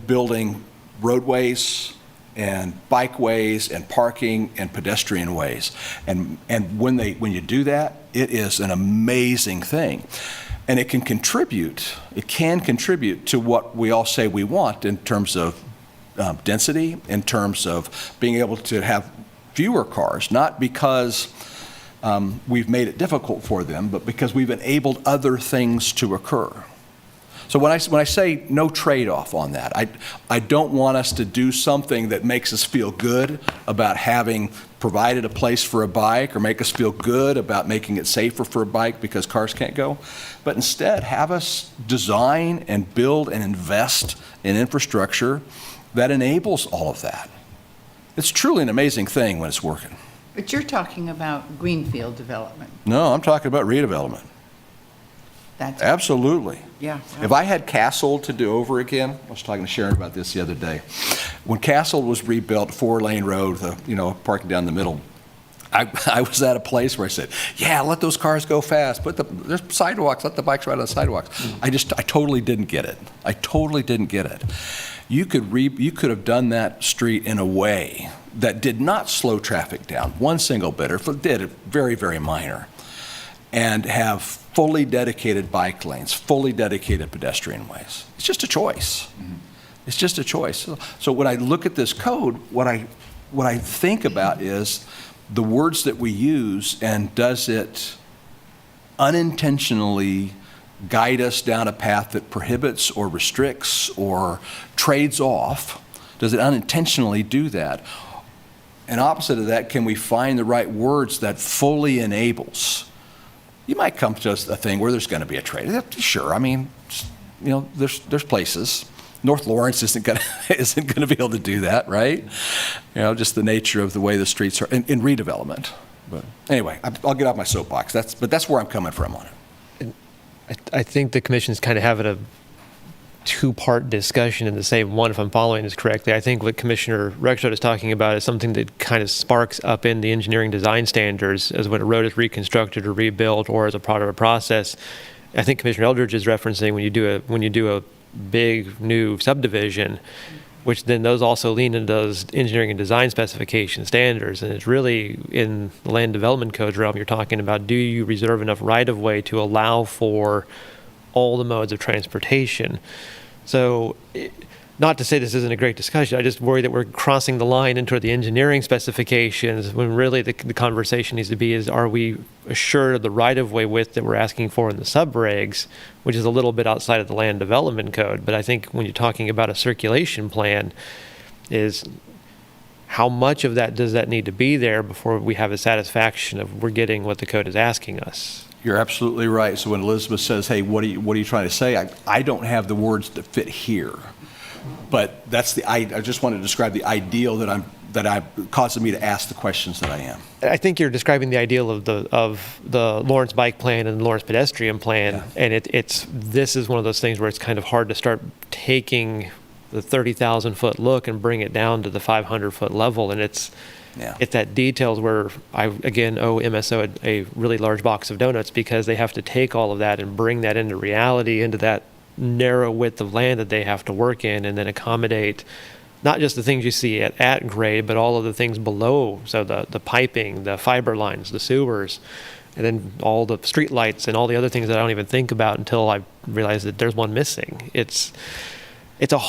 building roadways and bikeways and parking and pedestrian ways. And when you do that, it is an amazing thing. And it can contribute to what we all say we want in terms of density, in terms of being able to have fewer cars, not because we've made it difficult for them, but because we've enabled other things to occur. So when I say no trade-off on that, I don't want us to do something that makes us feel good about having provided a place for a bike, or make us feel good about making it safer for a bike because cars can't go, but instead have us design and build and invest in infrastructure that enables all of that. It's truly an amazing thing when it's working. But you're talking about greenfield development. No, I'm talking about redevelopment. That's Absolutely. Yeah. If I had Castle to do over again, I was talking to Sharon about this the other day. When Castle was rebuilt, 4-lane road, parking down the middle, I was at a place where I said, yeah, let those cars go fast. There's sidewalks, let the bikes ride on the sidewalks. I totally didn't get it. I totally didn't get it. You could have done that street in a way that did not slow traffic down one single bit, or did it very, very minor, and have fully dedicated bike lanes, fully dedicated pedestrian ways. It's just a choice. It's just a choice. So when I look at this code, what I think about is the words that we use, and does it unintentionally guide us down a path that prohibits or restricts or trades off? Does it unintentionally do that? And opposite of that, can we find the right words that fully enables? You might come to a thing where there's going to be a trade. Sure, I mean, there's places. North Lawrence isn't going to be able to do that, right? Just the nature of the way the streets are in redevelopment. But anyway, I'll get off my soapbox. That's where I'm coming from on it. I think the commission's kind of having a two-part discussion in the same one, if I'm following this correctly. I think what Commissioner Rexroth is talking about is something that kind of sparks up in the engineering design standards as when a road is reconstructed or rebuilt, or as a part of a process. I think Commissioner Eldridge is referencing when you do a big new subdivision, which then those also lean into those engineering and design specification standards. And it's really in the land development codes realm, you're talking about, do you reserve enough right-of-way to allow for all the modes of transportation? So not to say this isn't a great discussion, I just worry that we're crossing the line into the engineering specifications when really the conversation needs to be is, are we assured of the right-of-way width that we're asking for in the subregs, which is a little bit outside of the land development code. But I think when you're talking about a circulation plan, is how much of that does that need to be there before we have a satisfaction of we're getting what the code is asking us? You're absolutely right. So when Elizabeth says, hey, what are you trying to say? I don't have the words that fit here. But I just want to describe the ideal that causing me to ask the questions that I am. I think you're describing the ideal of the Lawrence Bike Plan and the Lawrence Pedestrian Plan, and this is one of those things where it's kind of hard to start taking the 30,000-foot look and bring it down to the 500-foot level, and it's that details where I again owe MSO a really large box of donuts, because they have to take all of that and bring that into reality, into that narrow width of land that they have to work in, and then accommodate not just the things you see at grade, but all of the things below. So the piping, the fiber lines, the sewers, and then all the street lights and all the other things that I don't even think about until I realize that there's one missing. It's kind of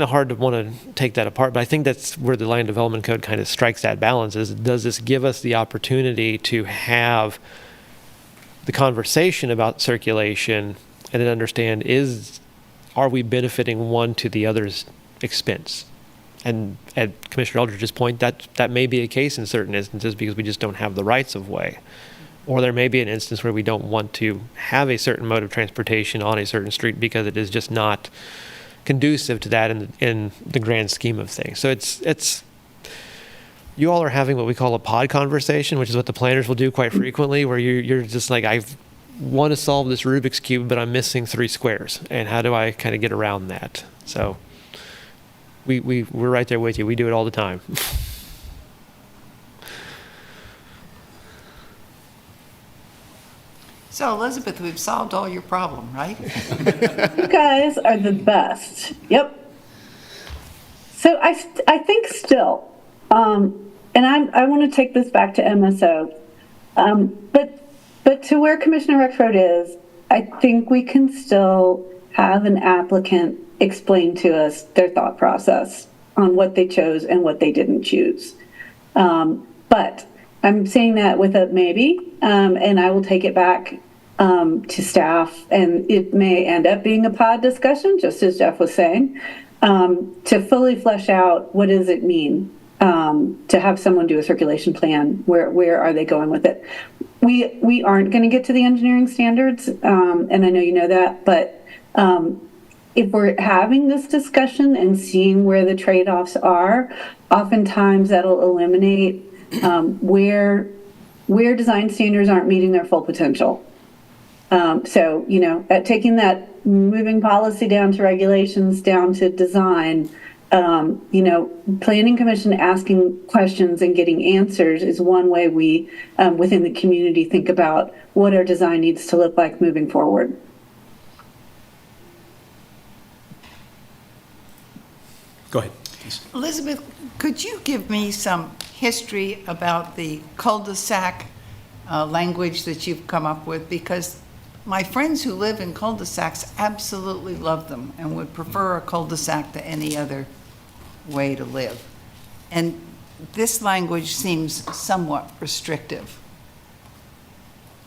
hard to want to take that apart, but I think that's where the land development code kind of strikes that balance, is does this give us the opportunity to have the conversation about circulation and then understand, are we benefiting one to the other's expense? And at Commissioner Eldridge's point, that may be a case in certain instances because we just don't have the rights of way. Or there may be an instance where we don't want to have a certain mode of transportation on a certain street because it is just not conducive to that in the grand scheme of things. So it's you all are having what we call a pod conversation, which is what the planners will do quite frequently, where you're just like, I want to solve this Rubik's Cube, but I'm missing 3 squares. And how do I kind of get around that? So we're right there with you. We do it all the time. So Elizabeth, we've solved all your problem, right? You guys are the best. Yep. So I think still, and I want to take this back to MSO, but to where Commissioner Rexroad is, I think we can still have an applicant explain to us their thought process on what they chose and what they didn't choose. But I'm saying that with a maybe, and I will take it back to staff, and it may end up being a pod discussion, just as Jeff was saying, to fully flesh out what does it mean to have someone do a circulation plan. Where are they going with it? We aren't going to get to the engineering standards, and I know you know that, but if we're having this discussion and seeing where the trade-offs are, oftentimes that'll eliminate where design standards aren't meeting their full potential. So, taking that moving policy down to regulations, down to design, planning commission asking questions and getting answers is one way we, within the community, think about what our design needs to look like moving forward. Go ahead. Elizabeth, could you give me some history about the cul-de-sac language that you've come up with? Because my friends who live in cul-de-sacs absolutely love them and would prefer a cul-de-sac to any other way to live. And this language seems somewhat restrictive.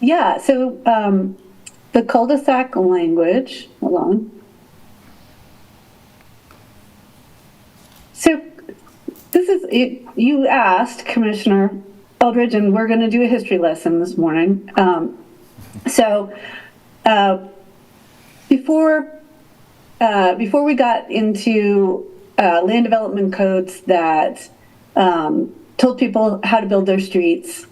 Yeah, so the cul-de-sac language, hold on. So this is, you asked Commissioner Eldridge, and we're going to do a history lesson this morning. Before we got into land development codes that told people how to build their streets,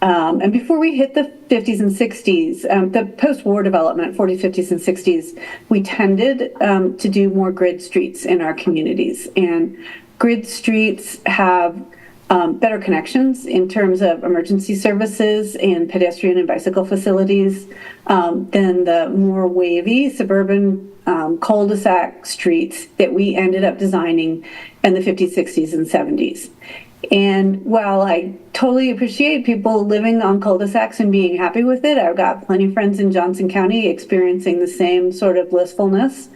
and before we hit the 50s and 60s, the post-war development, 40s, 50s, and 60s, we tended to do more grid streets in our communities. And grid streets have better connections in terms of emergency services and pedestrian and bicycle facilities than the more wavy suburban cul-de-sac streets that we ended up designing in the 50s, 60s, and 70s. And while I totally appreciate people living on cul-de-sacs and being happy with it, I've got plenty of friends in Johnson County experiencing the same sort of blissfulness.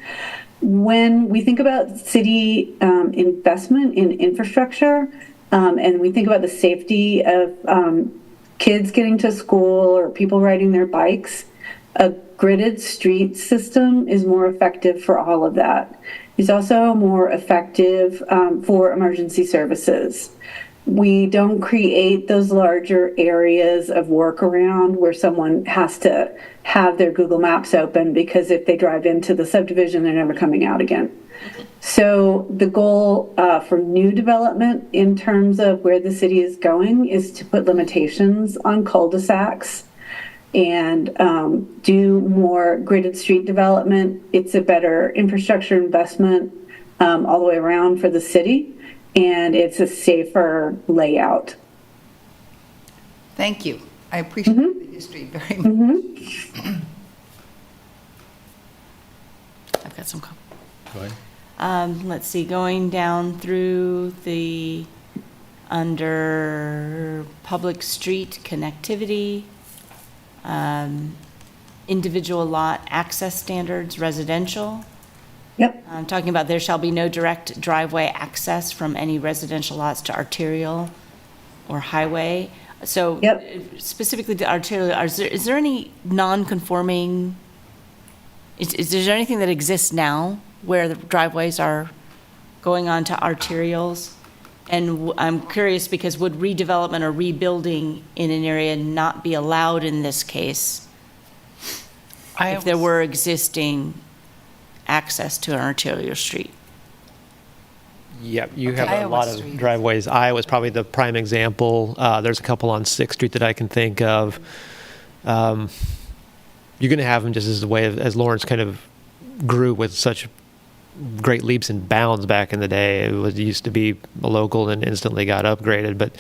When we think about city investment in infrastructure, and we think about the safety of kids getting to school or people riding their bikes, a gridded street system is more effective for all of that. It's also more effective for emergency services. We don't create those larger areas of workaround where someone has to have their Google Maps open because if they drive into the subdivision, they're never coming out again. So the goal for new development in terms of where the city is going is to put limitations on cul-de-sacs and do more gridded street development. It's a better infrastructure investment all the way around for the city, and it's a safer layout. Thank you. I appreciate the history very much. I've got some comments. Go ahead. Let's see, going down through the, under public street connectivity, individual lot access standards, residential. Yep. I'm talking about there shall be no direct driveway access from any residential lots to arterial or highway. So Yep. specifically to arterial, is there any non-conforming, is there anything that exists now where the driveways are going on to arterials? And I'm curious because would redevelopment or rebuilding in an area not be allowed in this case if there were existing access to an arterial street? Yep, you have Iowa a lot Street. of driveways. Iowa's probably the prime example. There's a couple on 6th Street that I can think of. You're going to have them just as a way of, as Lawrence kind of grew with such great leaps and bounds back in the day. It used to be local and instantly got upgraded. But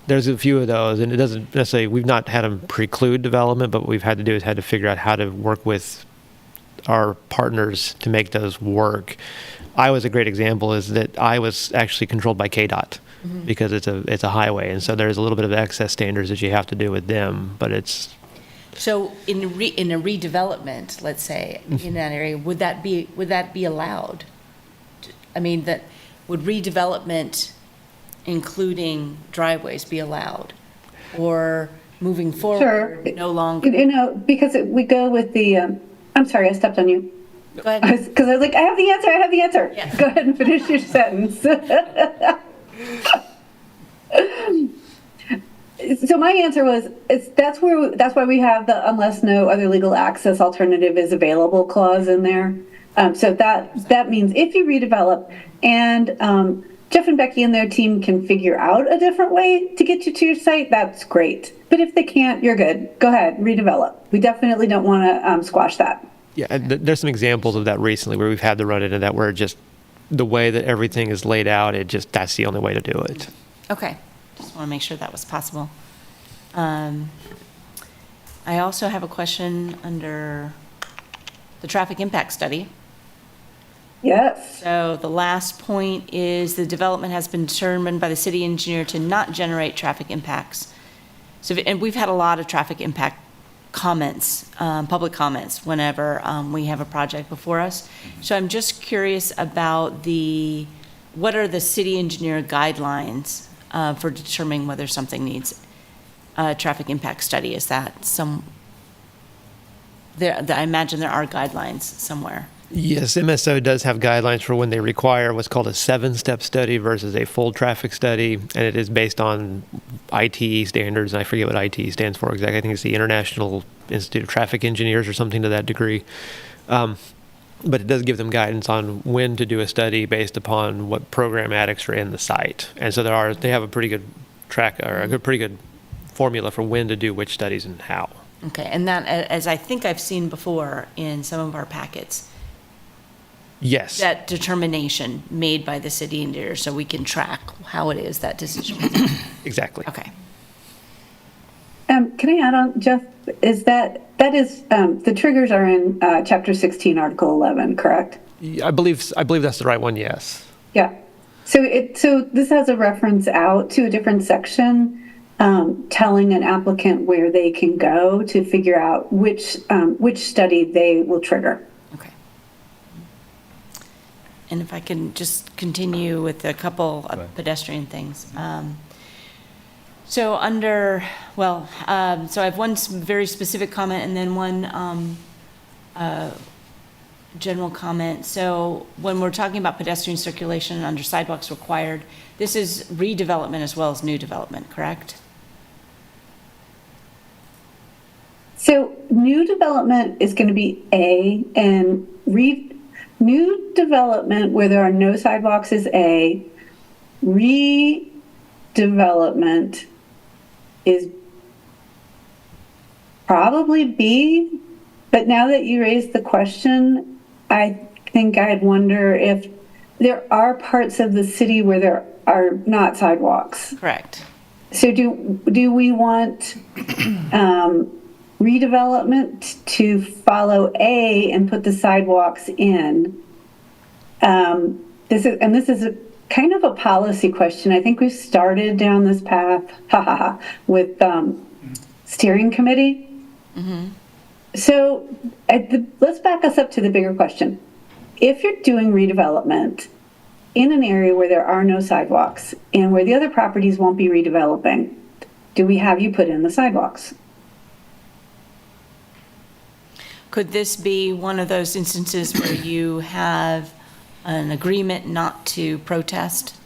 There's a few of those, and it doesn't necessarily, we've not had them preclude development, but what we've had to do is had to figure out how to work with our partners to make those work. Iowa's a great example, is that Iowa's actually controlled by KDOT because it's a highway, and so there's a little bit of excess standards that you have to do with them, but it's, So in a redevelopment, let's say, in that area, would that be allowed? I mean, would redevelopment, including driveways, be allowed? Or moving forward, Sure. no longer? Because we go with the, I'm sorry, I stepped on you. Go ahead. Because I was like, I have the answer. Yeah. Go ahead and finish your sentence. So my answer was, that's why we have the unless no other legal access alternative is available clause in there. So that means if you redevelop and Jeff and Becky and their team can figure out a different way to get you to your site, that's great. But if they can't, you're good. Go ahead, redevelop. We definitely don't want to squash that. yeah, and there's some examples of that recently where we've had to run into that, where just the way that everything is laid out, that's the only way to do it. Okay, just want to make sure that was possible. I also have a question under the traffic impact study. Yes. So the last point is the development has been determined by the city engineer to not generate traffic impacts. So, and we've had a lot of traffic impact comments, public comments, whenever we have a project before us. So I'm just curious about what are the city engineer guidelines for determining whether something needs a traffic impact study? Is that I imagine there are guidelines somewhere. Yes, MSO does have guidelines for when they require what's called a 7-step study versus a full traffic study, and it is based on ITE standards, and I forget what ITE stands for exactly. I think it's the International Institute of Traffic Engineers or something to that degree. But it does give them guidance on when to do a study based upon what programmatics are in the site. And so they have a pretty good pretty good formula for when to do which studies and how. Okay, and that, as I think I've seen before in some of our packets, Yes. that determination made by the city engineer, so we can track how it is that decision was made. Exactly. Okay. Can I add on, Jeff? Is that is the triggers are in Chapter 16, Article 11, correct? I believe that's the right one, yes. Yeah. So this has a reference out to a different section telling an applicant where they can go to figure out which study they will trigger. Okay. And if I can just continue with a couple of pedestrian things. So I have one very specific comment and then one general comment. So when we're talking about pedestrian circulation under sidewalks required, this is redevelopment as well as new development, correct? So new development is going to be A, and new development where there are no sidewalks is A. Redevelopment is probably B. But now that you raised the question, I think I'd wonder if there are parts of the city where there are not sidewalks. Correct. So do we want redevelopment to follow A and put the sidewalks in? This is a kind of a policy question. I think we've started down this path with steering committee. Mm-hmm. So let's back us up to the bigger question. If you're doing redevelopment in an area where there are no sidewalks and where the other properties won't be redeveloping, do we have you put in the sidewalks? Could this be one of those instances where you have an agreement not to protest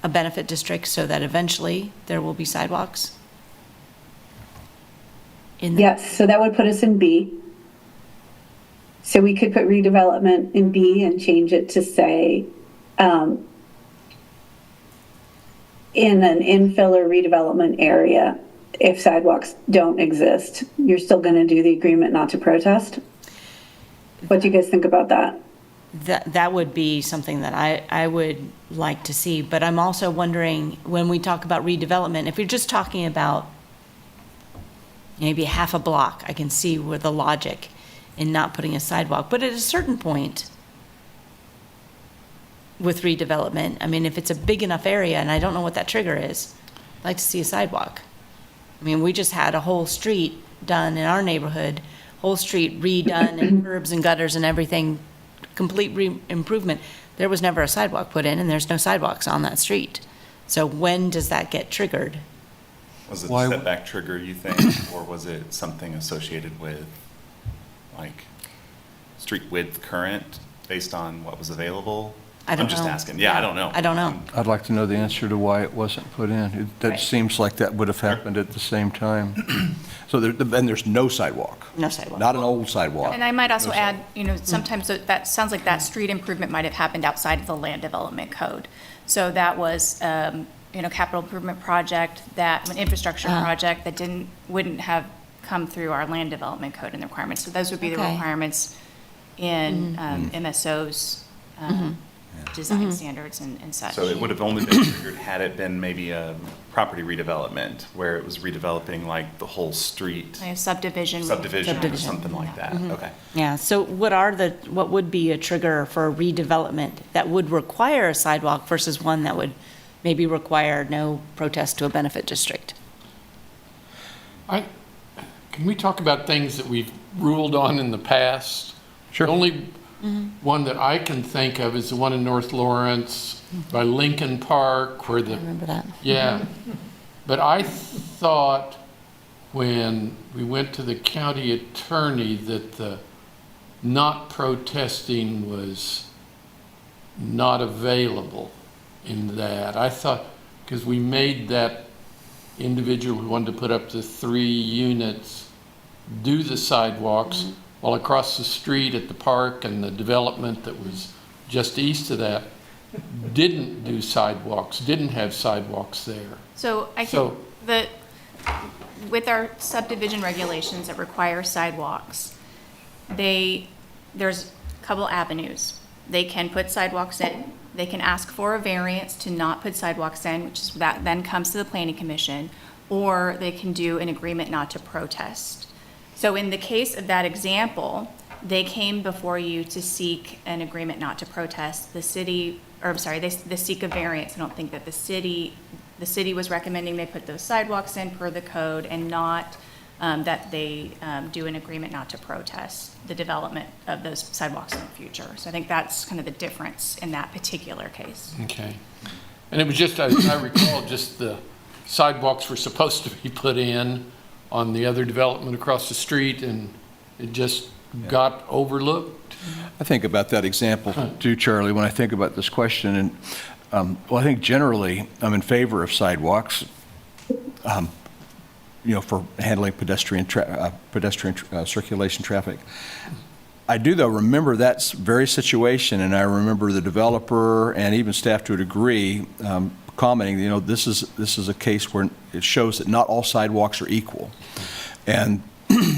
a benefit district so that eventually there will be sidewalks? Yes, so that would put us in B. So we could put redevelopment in B and change it to say, in an infill or redevelopment area, if sidewalks don't exist, you're still going to do the agreement not to protest? What do you guys think about that? that would be something that I would like to see. But I'm also wondering, when we talk about redevelopment, if you're just talking about maybe half a block, I can see where the logic in not putting a sidewalk. But at a certain point with redevelopment, I mean, if it's a big enough area, and I don't know what that trigger is, I'd like to see a sidewalk. I mean, we just had a whole street done in our neighborhood, whole street redone and curbs and gutters and everything, complete improvement. There was never a sidewalk put in, and there's no sidewalks on that street. So when does that get triggered? Was it Why- a setback trigger, you think, or was it something associated with, like, street width current based on what was available? I don't I'm just know. asking. Yeah, I don't know. I don't know. I'd like to know the answer to why it wasn't put in. That Right. seems like that would have happened at the same time. So and there's no sidewalk. No sidewalk. Not an old sidewalk. And I might also No add, sometimes that sounds like that street improvement might have happened outside of the land development code. So that was, capital improvement project, an infrastructure project that wouldn't have come through our land development code and the requirements. So those would be the Okay. requirements in MSO's design standards and such. So it would have only been triggered had it been maybe a property redevelopment, where it was redeveloping like the whole street Like a subdivision. subdivision or Subdivision. something like that. Okay. Yeah, so what would be a trigger for redevelopment that would require a sidewalk versus one that would maybe require no protest to a benefit district? Can we talk about things that we've ruled on in the past? Sure. The only one that I can think of is the one in North Lawrence by Lincoln Park where I remember that. yeah. But I thought when we went to the county attorney that the not protesting was not available in that. I thought, because we made that individual who wanted to put up the 3 units do the sidewalks, while across the street at the park and the development that was just east of that didn't do sidewalks, didn't have sidewalks there. So I So- think with our subdivision regulations that require sidewalks, there's a couple avenues. They can put sidewalks in. They can ask for a variance to not put sidewalks in, which is that then comes to the planning commission, or they can do an agreement not to protest. So in the case of that example, they came before you to seek an agreement not to protest. They seek a variance. I don't think that the city was recommending they put those sidewalks in per the code and not that they do an agreement not to protest the development of those sidewalks in the future. So I think that's kind of the difference in that particular case. Okay. And it was just, as I recall, just the sidewalks were supposed to be put in on the other development across the street, and it just got overlooked. I think about that example too, Charlie, when I think about this question. And, I think generally I'm in favor of sidewalks, for handling pedestrian circulation traffic. I do, though, remember that very situation, and I remember the developer and even staff to a degree commenting, this is a case where it shows that not all sidewalks are equal. And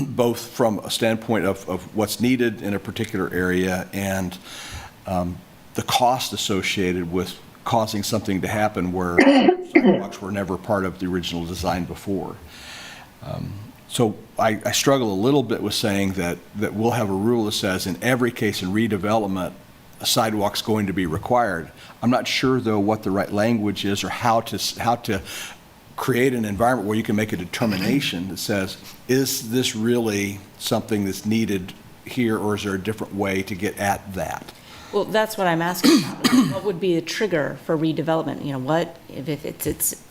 both from a standpoint of what's needed in a particular area and the cost associated with causing something to happen where sidewalks were never part of the original design before. So I struggle a little bit with saying that we'll have a rule that says in every case in redevelopment, a sidewalk's going to be required. I'm not sure, though, what the right language is or how to create an environment where you can make a determination that says, is this really something that's needed here, or is there a different way to get at that? Well, that's what I'm asking about. What would be a trigger for redevelopment? What, if it's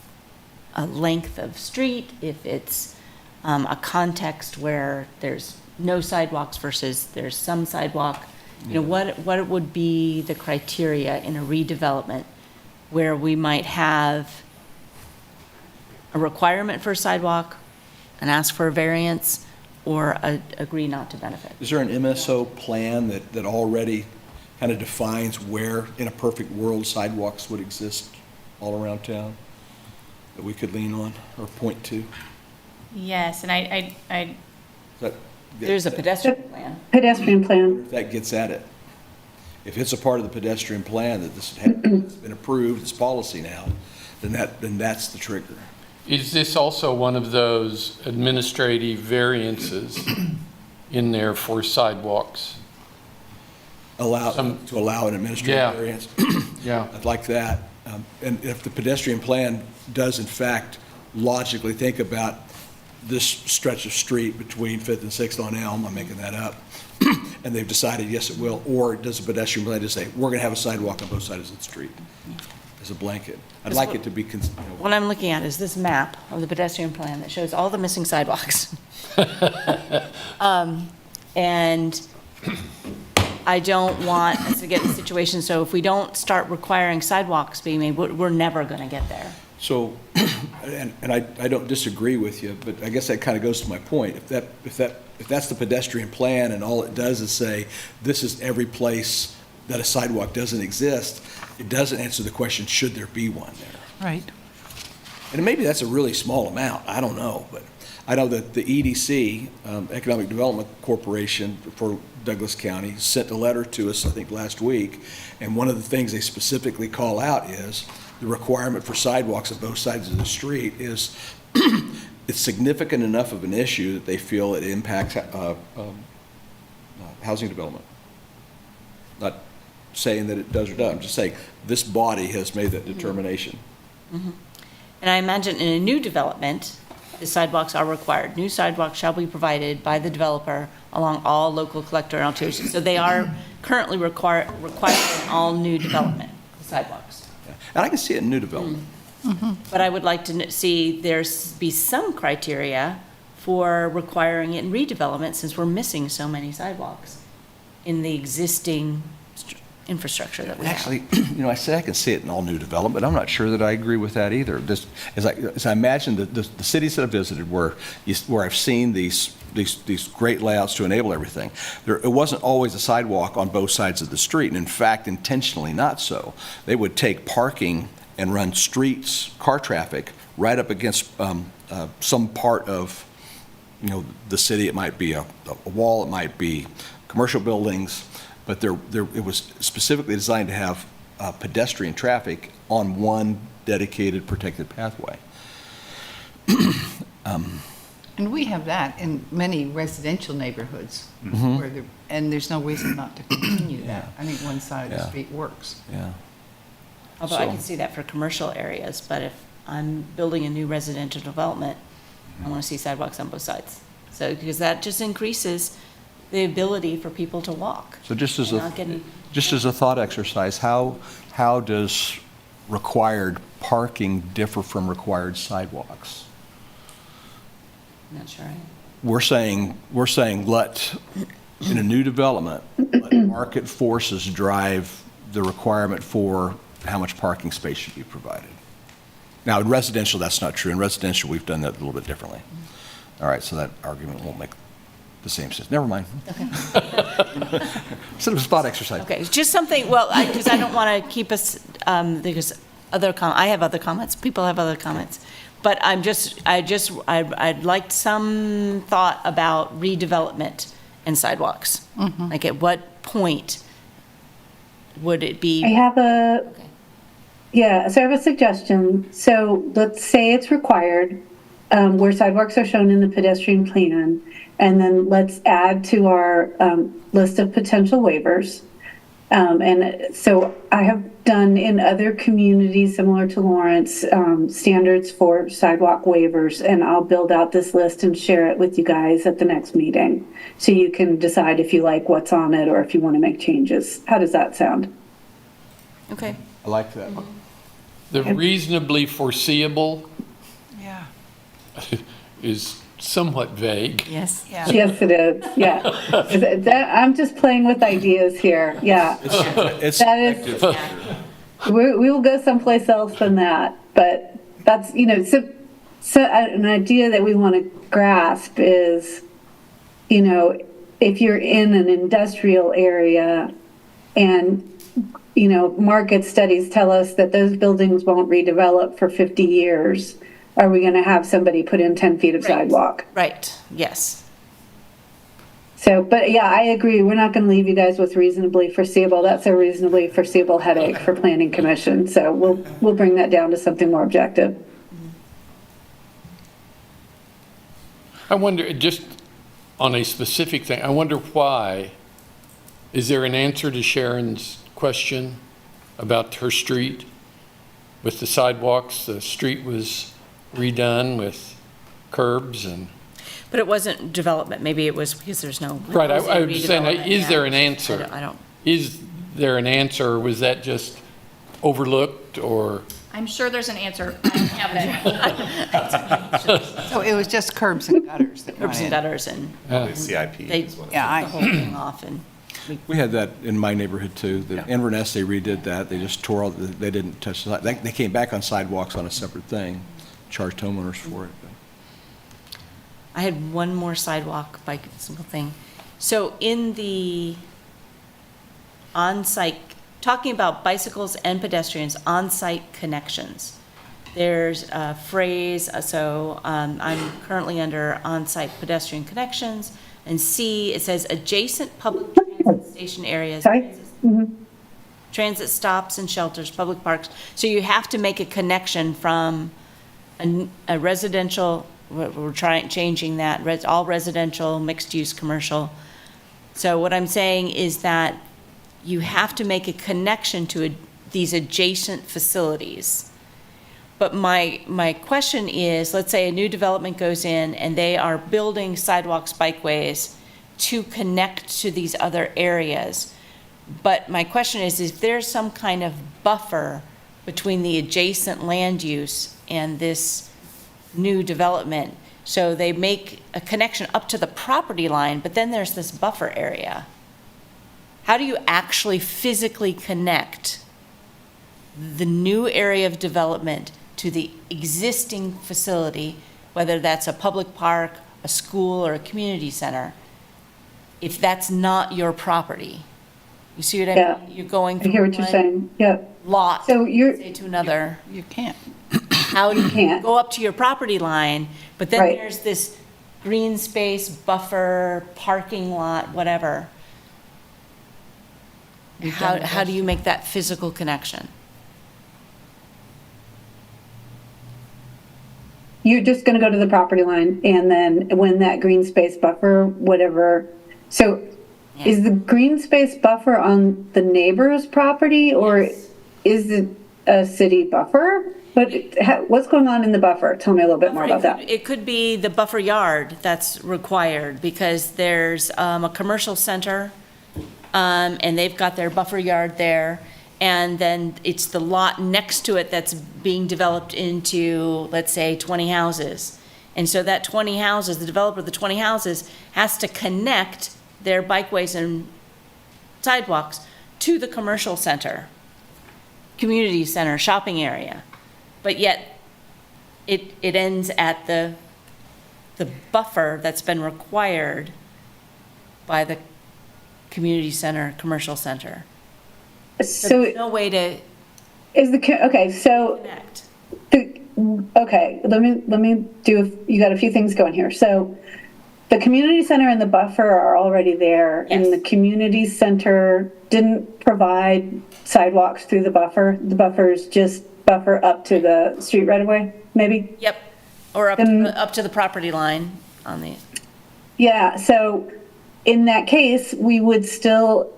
a length of street, if it's a context where there's no sidewalks versus there's some sidewalk, what would be the criteria in a redevelopment where we might have a requirement for a sidewalk, and ask for a variance, or agree not to benefit? Is there an MSO plan that already kind of defines where, in a perfect world, sidewalks would exist all around town that we could lean on or point to? Yes, and I That- There's a pedestrian plan. Pedestrian plan. That gets at it. If it's a part of the pedestrian plan that this has been approved, it's policy now, then that's the trigger. Is this also one of those administrative variances in there for sidewalks? To allow an administrative Yeah. variance. Yeah. I'd like that. And if the pedestrian plan does in fact logically think about this stretch of street between 5th and 6th on Elm, I'm making that up, and they've decided, yes, it will, or does the pedestrian plan just say, we're going to have a sidewalk on both sides of the street as a blanket? I'd like it to be, What I'm looking at is this map of the pedestrian plan that shows all the missing sidewalks. And I don't want us to get in a situation, so if we don't start requiring sidewalks being made, we're never going to get there. so, and I don't disagree with you, but I guess that kind of goes to my point. If that's the pedestrian plan and all it does is say, this is every place that a sidewalk doesn't exist, it doesn't answer the question, should there be one there? Right. And maybe that's a really small amount, I don't know, but I know that the EDC, Economic Development Corporation for Douglas County, sent a letter to us, I think, last week, and one of the things they specifically call out is the requirement for sidewalks on both sides of the street is it's significant enough of an issue that they feel it impacts housing development. Not saying that it does or doesn't, I'm just saying this body has made that determination. And I imagine in a new development, the sidewalks are required. New sidewalks shall be provided by the developer along all local collector and alterations. So they are currently required in all new development, sidewalks. And I can see it in new development. But I would like to see there be some criteria for requiring it in redevelopment, since we're missing so many sidewalks in the existing infrastructure that we have. Actually, I say I can see it in all new development, but I'm not sure that I agree with that either. Just as I imagine the cities that I've visited where I've seen these great layouts to enable everything, it wasn't always a sidewalk on both sides of the street, and in fact, intentionally not so. They would take parking and run streets, car traffic, right up against some part of, the city. It might be a wall, it might be commercial buildings, but it was specifically designed to have pedestrian traffic on one dedicated protected pathway. And we have that in many residential neighborhoods, where and there's no reason not to continue that. I think one side of the Yeah. street works. Yeah. Although I So- can see that for commercial areas, but if I'm building a new residential development, I want to see sidewalks on both sides. So, because that just increases the ability for people to walk. So just as and not getting- a thought exercise, how does required parking differ from required sidewalks? I'm not sure. We're saying let, in a new development, let market forces drive the requirement for how much parking space should be provided. Now, in residential, that's not true. In residential, we've done that a little bit differently. All right, so that argument won't make the same sense. Never mind. Sort of a thought exercise. Okay, just something, well, because I don't want to keep us, because I have other comments, people have other comments. But I'd like some thought about redevelopment and sidewalks. Like at what point would it be? I have so I have a suggestion. So let's say it's required, where sidewalks are shown in the pedestrian plan, and then let's add to our list of potential waivers. And so I have done in other communities similar to Lawrence, standards for sidewalk waivers, and I'll build out this list and share it with you guys at the next meeting. So you can decide if you like what's on it or if you want to make changes. How does that sound? Okay. I like that. The reasonably foreseeable Yeah. is somewhat vague. Yes. Yeah. Yes, it is. Yeah. I'm just playing with ideas here. Yeah. It's That is, we will go someplace else than that. But that's, so an idea that we want to grasp is, if you're in an industrial area and, market studies tell us that those buildings won't redevelop for 50 years, are we going to have somebody put in 10 feet of sidewalk? Right, yes. So, but yeah, I agree. We're not going to leave you guys with reasonably foreseeable. That's a reasonably foreseeable headache for Planning Commission. So we'll bring that down to something more objective. I wonder, just on a specific thing, I wonder why, is there an answer to Sharon's question about her street? With the sidewalks, the street was redone with curbs and... But it wasn't development, maybe it was because there's no. Right, I was saying, redevelopment is yet. there an answer? I don't. Is there an answer, or was that just overlooked, or? I'm sure there's an answer. I don't have it. So it was just curbs and gutters that went Curbs and in. gutters and The CIP they is took what. Yeah, the whole thing off and. We had that in my neighborhood too. The Inverness, they redid that. They just tore all, they didn't touch the, they came back on sidewalks on a separate thing, charged homeowners for it. I had one more sidewalk bike single thing. So in the on-site, talking about bicycles and pedestrians, on-site connections, there's a phrase, I'm currently under on-site pedestrian connections, and C, it says adjacent public transit station areas. Sorry? Transit stops and shelters, public parks. So you have to make a connection from a residential, we're changing that, all residential, mixed-use, commercial. So what I'm saying is that you have to make a connection to these adjacent facilities. But my question is, let's say a new development goes in and they are building sidewalks, bikeways to connect to these other areas. But my question is there some kind of buffer between the adjacent land use and this new development? So they make a connection up to the property line, but then there's this buffer area. How do you actually physically connect the new area of development to the existing facility, whether that's a public park, a school, or a community center, if that's not your property? You see what I Yeah. mean? You're going I from hear what you're one saying. Yeah. lot, So you're, say, to another. You can't. How do you can't. go up to your property line, but then Right. there's this green space, buffer, parking lot, whatever? How do you make that physical connection? you're just going to go to the property line and then when that green space buffer, whatever. So is the green space buffer on the neighbor's property or is it a city buffer? But what's going on in the buffer? Tell me a little bit more about that. It could be the buffer yard that's required because there's a commercial center and they've got their buffer yard there. And then it's the lot next to it that's being developed into, let's say, 20 houses. And so that 20 houses, the developer of the 20 houses has to connect their bikeways and sidewalks to the commercial center, community center, shopping area. But yet it ends at the buffer that's been required by the community center, commercial center. So there's no way to is the okay? So connect. okay, let me do. You got a few things going here. So the community center and the buffer are already there, Yes. and the community center didn't provide sidewalks through the buffer. The buffers just buffer up to the street right away, maybe. Yep, or up to the property line on the. Yeah. So in that case, we would still.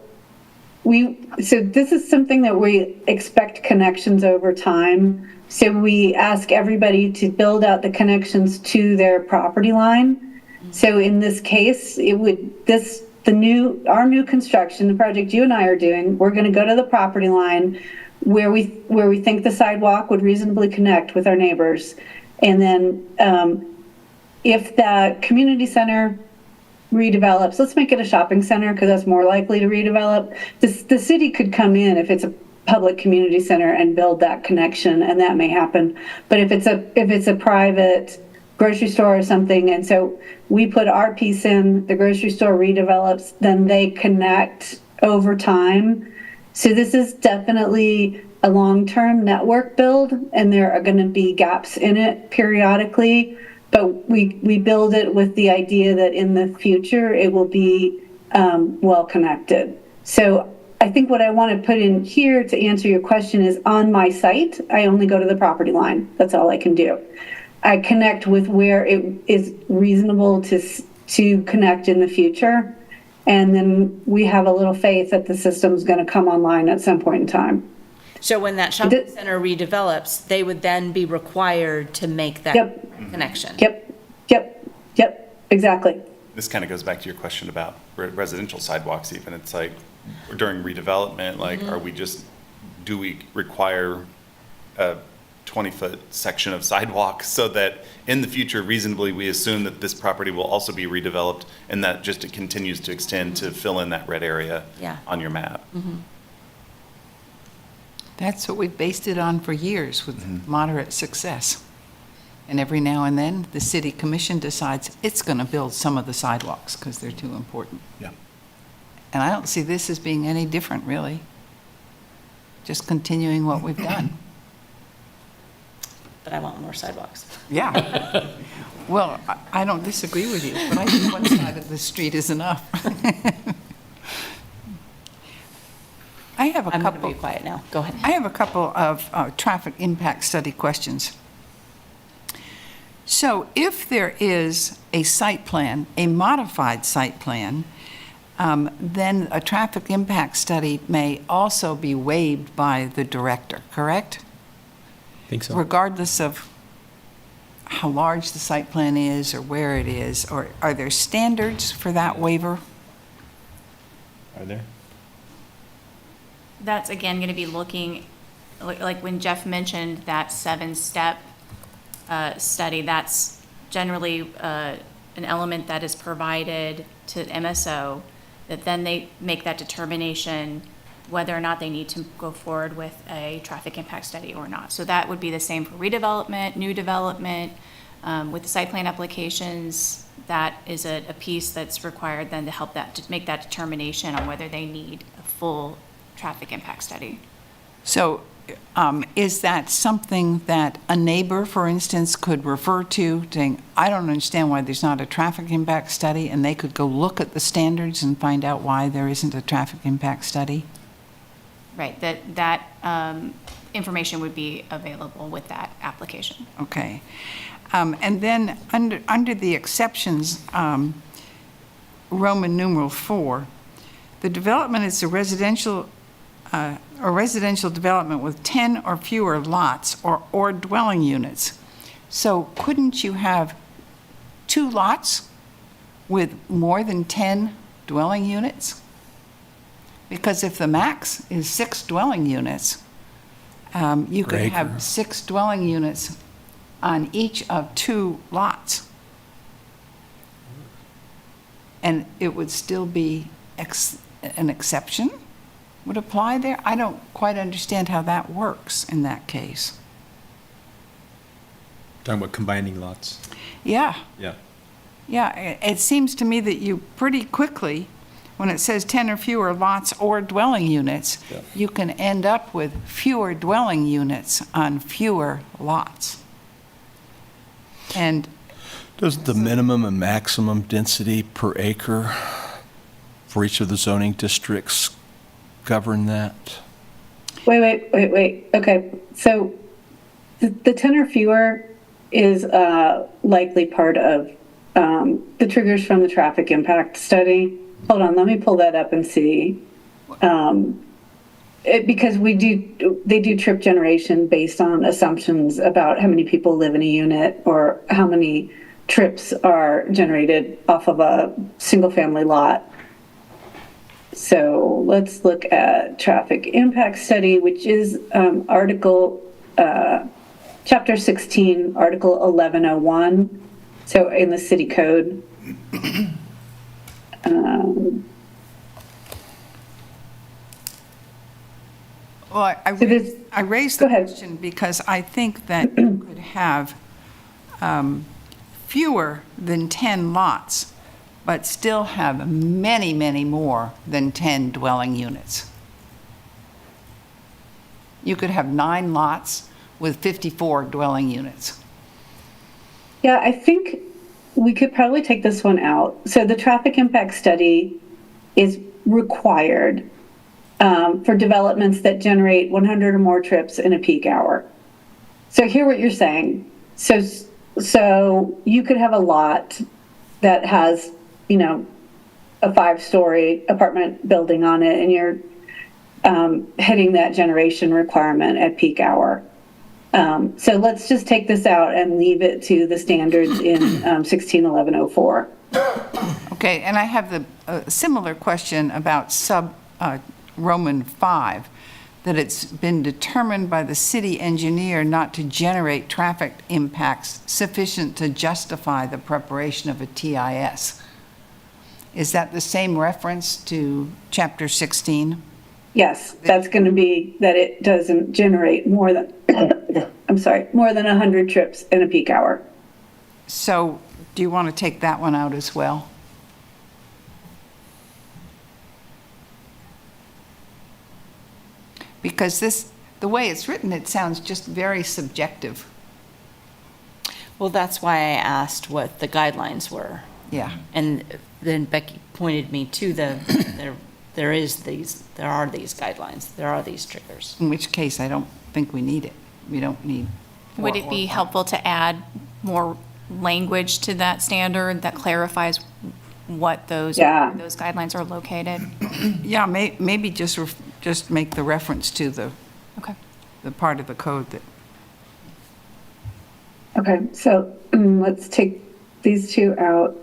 So this is something that we expect connections over time. So we ask everybody to build out the connections to their property line. So in this case, our new construction, the project you and I are doing, we're going to go to the property line where we think the sidewalk would reasonably connect with our neighbors. And then if the community center redevelops, let's make it a shopping center because that's more likely to redevelop. The city could come in if it's a public community center and build that connection, and that may happen. But if it's a private grocery store or something, and so we put our piece in, the grocery store redevelops, then they connect over time. So this is definitely a long-term network build, and there are going to be gaps in it periodically. but we build it with the idea that in the future, it will be well-connected. So I think what I want to put in here to answer your question is on my site, I only go to the property line. That's all I can do. I connect with where it is reasonable to connect in the future. And then we have a little faith that the system's going to come online at some point in time. So when that shopping center redevelops, they would then be required to make that connection? Yep, exactly. This kind of goes back to your question about residential sidewalks even. It's like during redevelopment, like, do we require a 20-foot section of sidewalk so that in the future, reasonably, we assume that this property will also be redeveloped and that just it continues to extend to fill in that red area on your map? That's what we've based it on for years with moderate success. And every now and then, the city commission decides it's going to build some of the sidewalks because they're too important. Yeah. And I don't see this as being any different, really. Just continuing what we've done. But I want more sidewalks. Yeah. Well, I don't disagree with you, but I think one side of the street is enough. I have a I'm going couple. to be quiet now. Go ahead. I have a couple of traffic impact study questions. So if there is a site plan, a modified site plan, then a traffic impact study may also be waived by the director, correct? I think so. Regardless of how large the site plan is or where it is, or are there standards for that waiver? Are there? That's again going to be looking, like when Jeff mentioned that 7-step study, that's generally an element that is provided to MSO, that then they make that determination whether or not they need to go forward with a traffic impact study or not. So that would be the same for redevelopment, new development, with the site plan applications. That is a piece that's required then to help that, to make that determination on whether they need a full traffic impact study. So is that something that a neighbor, for instance, could refer to, saying, I don't understand why there's not a traffic impact study, and they could go look at the standards and find out why there isn't a traffic impact study? Right, that information would be available with that application. Okay. And then under the exceptions, Roman numeral 4, the development is a residential development with 10 or fewer lots or dwelling units. So couldn't you have 2 lots with more than 10 dwelling units? Because if the max is 6 dwelling units, you could have 6 dwelling units on each of 2 lots. And it would still be an exception would apply there? I don't quite understand how that works in that case. Talking about combining lots. Yeah. Yeah. Yeah, it seems to me that you pretty quickly, when it says 10 or fewer lots or dwelling units, you can end up with fewer dwelling units on fewer lots. And Does the minimum and maximum density per acre for each of the zoning districts govern that? Wait. Okay, so the 10 or fewer is likely part of the triggers from the traffic impact study. Hold on, let me pull that up and see. Because they do trip generation based on assumptions about how many people live in a unit or how many trips are generated off of a single-family lot. So let's look at traffic impact study, which is Chapter 16, Article 1101, so in the city code. well, I raised the question because I think that you could have fewer than 10 lots, but still have many, many more than 10 dwelling units. You could have 9 lots with 54 dwelling units. Yeah, I think we could probably take this one out. So the traffic impact study is required for developments that generate 100 or more trips in a peak hour. So hear what you're saying. So you could have a lot that has, you know, a 5-story apartment building on it, and you're hitting that generation requirement at peak hour. So let's just take this out and leave it to the standards in 161104. Okay, and I have a similar question about Roman 5, that it's been determined by the city engineer not to generate traffic impacts sufficient to justify the preparation of a TIS. Is that the same reference to Chapter 16? Yes, that's going to be that it doesn't generate more than, more than 100 trips in a peak hour. So do you want to take that one out as well? Because the way it's written, it sounds just very subjective. Well, that's why I asked what the guidelines were. Yeah. And then Becky pointed me to there are these guidelines, there are these triggers. In which case, I don't think we need it. We don't need 4 Would it or be 5. helpful to add more language to that standard that clarifies what those guidelines are located? Yeah, maybe just make the reference to the Okay. part of the code that. Okay, so let's take these two out.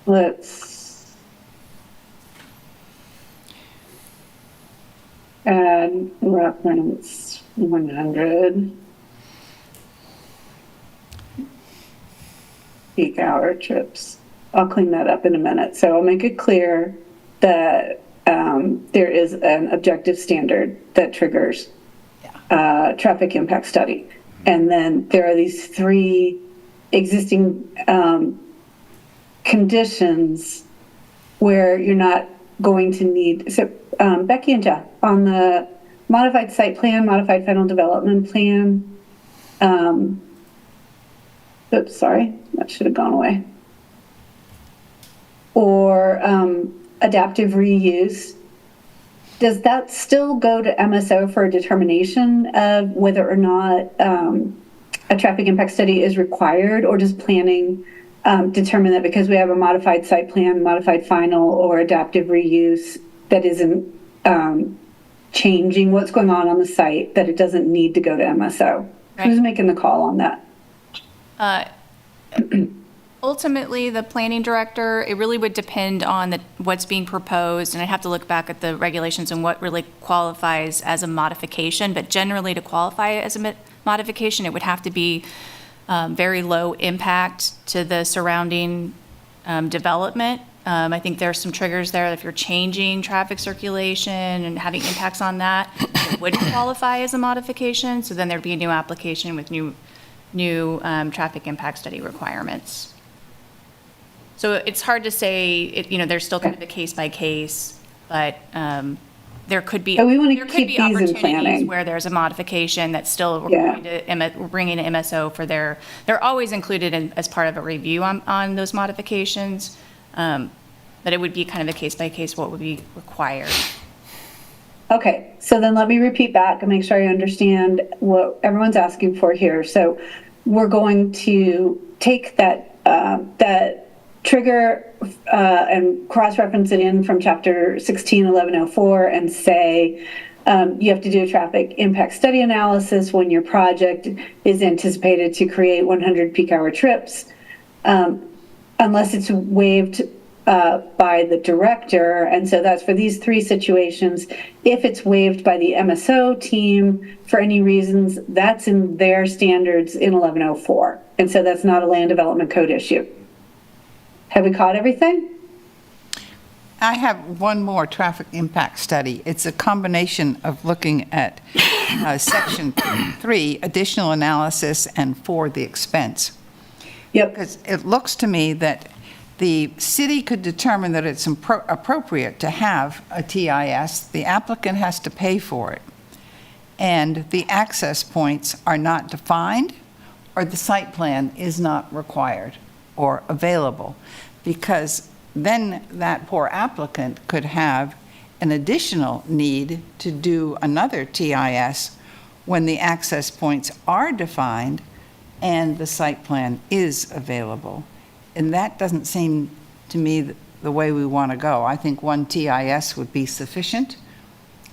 Let's add reference 100 peak hour trips. I'll clean that up in a minute. So I'll make it clear that there is an objective standard that triggers traffic impact study. And then there are these 3 existing conditions where you're not going to need, so Becky and Jeff, on the modified site plan, modified final development plan, oops, sorry, that should have gone away. Or adaptive reuse, does that still go to MSO for a determination of whether or not a traffic impact study is required, or does planning determine that because we have a modified site plan, modified final, or adaptive reuse that isn't changing what's going on the site, that it doesn't need to go to MSO? Right. Who's making the call on that? Ultimately, the planning director, it really would depend on what's being proposed, and I'd have to look back at the regulations and what really qualifies as a modification. But generally, to qualify as a modification, it would have to be very low impact to the surrounding development. I think there are some triggers there. If you're changing traffic circulation and having impacts on that, it would qualify as a modification. So then there'd be a new application with new traffic impact study requirements. So it's hard to say, there's still kind of a case by case, but there could be But we wanna there could keep be these in opportunities planning. where there's a modification that's still we're Yeah. going to we're bringing an MSO for they're always included as part of a review on those modifications, but it would be kind of a case by case what would be required. Okay, so then let me repeat back and make sure I understand what everyone's asking for here. So we're going to take that trigger and cross-reference it in from Chapter 161104 and say you have to do a traffic impact study analysis when your project is anticipated to create 100 peak hour trips, unless it's waived by the director. And so that's for these 3 situations. If it's waived by the MSO team for any reasons, that's in their standards in 1104. And so that's not a land development code issue. Have we caught everything? I have one more traffic impact study. It's a combination of looking at Section 3, additional analysis, and 4, the expense. Yep. Because it looks to me that the city could determine that it's appropriate to have a TIS, the applicant has to pay for it, and the access points are not defined, or the site plan is not required or available, because then that poor applicant could have an additional need to do another TIS when the access points are defined and the site plan is available. And that doesn't seem to me the way we want to go. I think one TIS would be sufficient,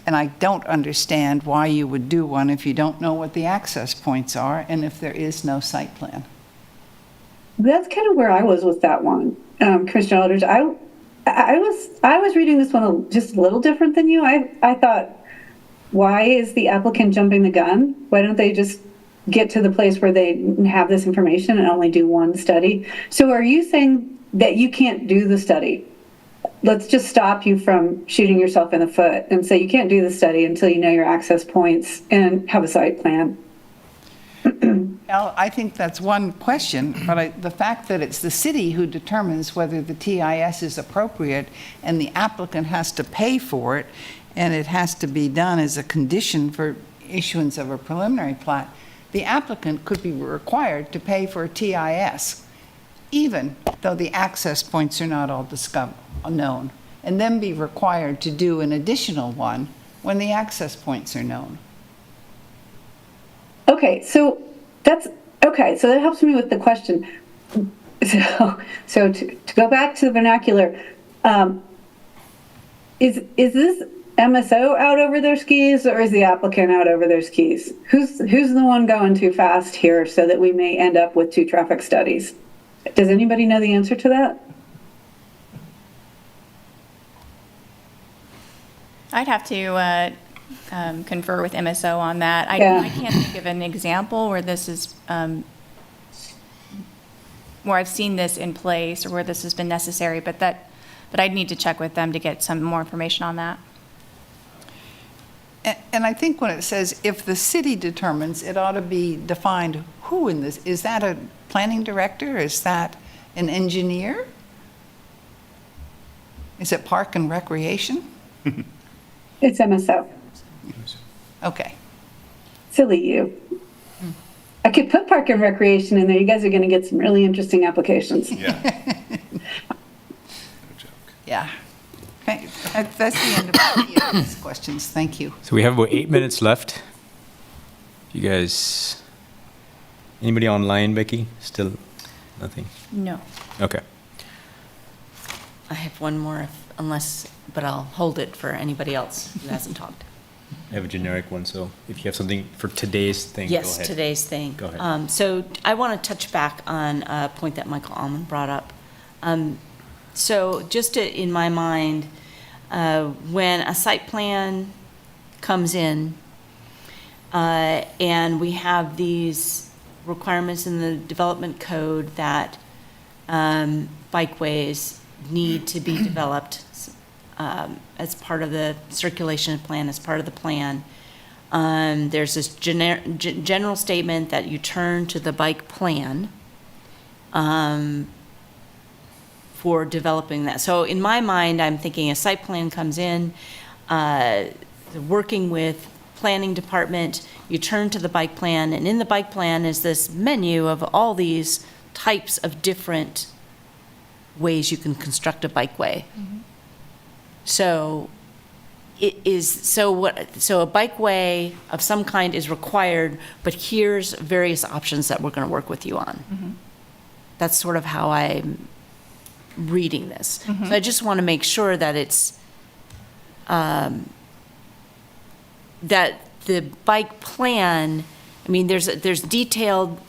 and I don't understand why you would do one if you don't know what the access points are and if there is no site plan. That's kind of where I was with that one, Commissioner Eldridge. I was reading this one just a little different than you. I thought, why is the applicant jumping the gun? Why don't they just get to the place where they have this information and only do one study? So are you saying that you can't do the study? Let's just stop you from shooting yourself in the foot and say you can't do the study until you know your access points and have a site plan. Well, I think that's one question, but the fact that it's the city who determines whether the TIS is appropriate and the applicant has to pay for it, and it has to be done as a condition for issuance of a preliminary plat, the applicant could be required to pay for a TIS, even though the access points are not all known, and then be required to do an additional one when the access points are known. Okay, so that helps me with the question. So to go back to the vernacular, is this MSO out over their skis, or is the applicant out over their skis? Who's the one going too fast here so that we may end up with two traffic studies? Does anybody know the answer to that? I'd have to confer with MSO on that. I can't think of an example where this is, where I've seen this in place or where this has been necessary, but I'd need to check with them to get some more information on that. And I think when it says if the city determines, it ought to be defined who in this, is that a planning director? Is that an engineer? Is it park and recreation? It's MSO. Okay. Silly you. I could put park and recreation in there. You guys are going to get some really interesting applications. Yeah. No joke. Yeah. Okay. That's the end of these questions. Thank you. So we have about 8 minutes left. You guys, anybody online, Becky? Still nothing? No. Okay. I have one more, but I'll hold it for anybody else who hasn't talked. I have a generic one, so if you have something for today's thing, go Yes, ahead. today's thing. Go ahead. So I want to touch back on a point that Michael Allman brought up. So just in my mind, when a site plan comes in and we have these requirements in the development code that bikeways need to be developed as part of the circulation plan, as part of the plan. There's this general statement that you turn to the bike plan for developing that. So in my mind, I'm thinking a site plan comes in, working with planning department, you turn to the bike plan, and in the bike plan is this menu of all these types of different ways you can construct a bikeway. Mm-hmm. So a bikeway of some kind is required, but here's various options that we're going to work with you on. Mm-hmm. That's sort of how I'm reading this. Mm-hmm. So I just want to make sure that it's that the bike plan, I mean, there's details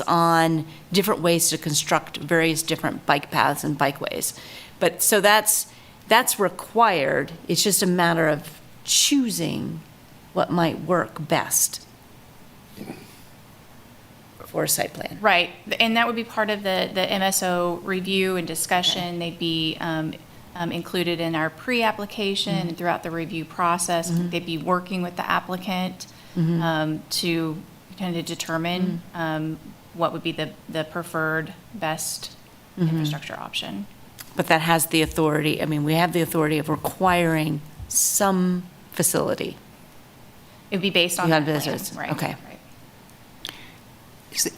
on different ways to construct various different bike paths and bikeways. But so that's required. It's just a matter of choosing what might work best for a site plan. Right, and that would be part of the MSO review and discussion. They'd be included in our pre-application and throughout the review process. They'd be working with the applicant to kind of determine what would be the preferred best infrastructure option. But that has the authority, I mean, we have the authority of requiring some facility. It would be based on You that have plan, visitors. right? Okay. right.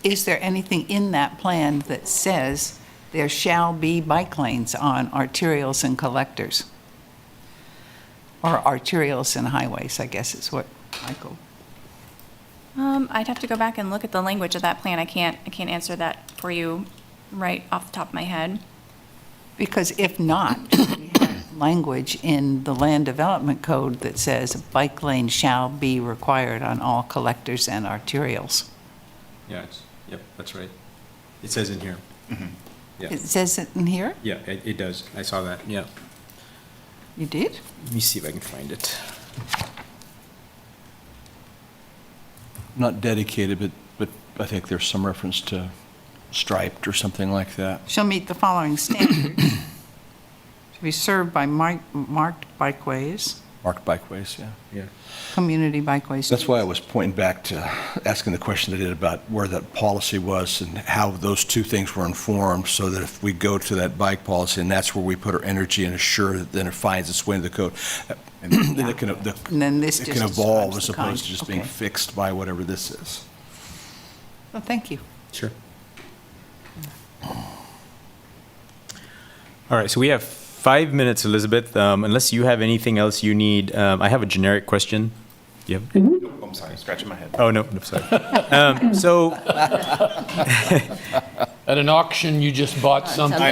Is there anything in that plan that says there shall be bike lanes on arterials and collectors? Or arterials and highways, I guess is what Michael. I'd have to go back and look at the language of that plan. I can't answer that for you right off the top of my head. Because if not, we have language in the land development code that says a bike lane shall be required on all collectors and arterials. Yeah, yep, that's right. It says in here. Yeah. It says it in here? Yeah, it does. I saw that, yeah. You did? Let me see if I can find it. Not dedicated, but I think there's some reference to striped or something like that. Shall meet the following standards. To be served by marked bikeways, Marked bikeways, yeah. Yeah. community bikeways. That's why I was pointing back to asking the question I did about where that policy was and how those two things were informed, so that if we go to that bike policy and that's where we put our energy and assure that then it finds its way into the code, and then it can, And then this it just can evolve describes as the kind. opposed to just being Okay. fixed by whatever this is. Well, thank you. Sure. All right, so we have 5 minutes, Elizabeth. Unless you have anything else you need, I have a generic question. You have? Nope, I'm sorry, scratching my head. Oh, no, sorry. So, At an auction, you just bought something. I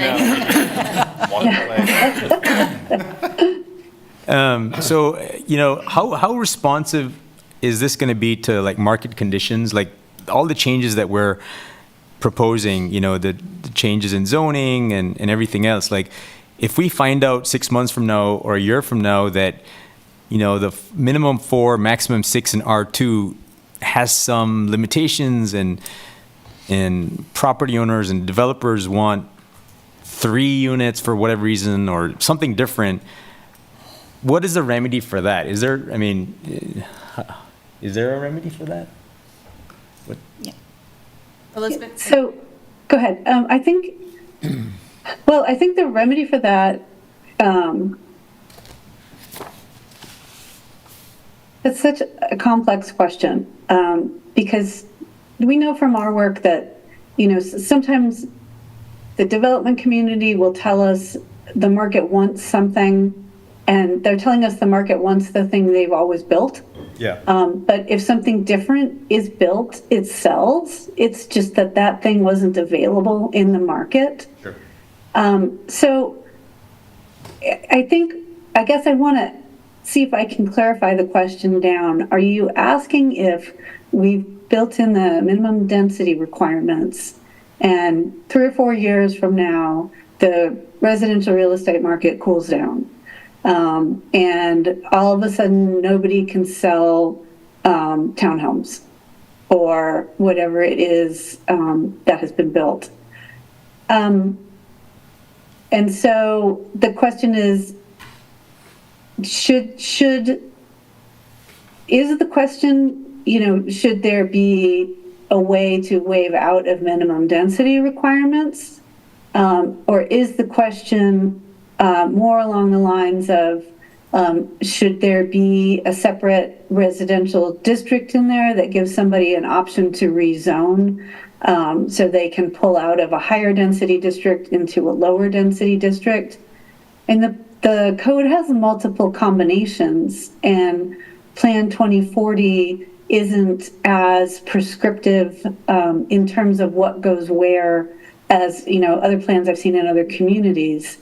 know. so how responsive is this going to be to like market conditions, like all the changes that we're proposing, the changes in zoning and everything else? Like, if we find out 6 months from now or a year from now that, the minimum 4, maximum 6 in R2 has some limitations and property owners and developers want 3 units for whatever reason or something different, what is the remedy for that? Is there a remedy for that? Elizabeth? So, go ahead. I think the remedy for that, it's such a complex question, because we know from our work that, sometimes the development community will tell us the market wants something, and they're telling us the market wants the thing they've always built. Yeah. But if something different is built, it sells. It's just that thing wasn't available in the market. Sure. So I guess I want to see if I can clarify the question down. Are you asking if we've built in the minimum density requirements and 3 or 4 years from now, the residential real estate market cools down? And all of a sudden, nobody can sell townhomes or whatever it is that has been built. And so the question is, should there be a way to waive out of minimum density requirements? Or is the question more along the lines of, should there be a separate residential district in there that gives somebody an option to rezone, so they can pull out of a higher density district into a lower density district? And the code has multiple combinations, and Plan 2040 isn't as prescriptive in terms of what goes where as, other plans I've seen in other communities.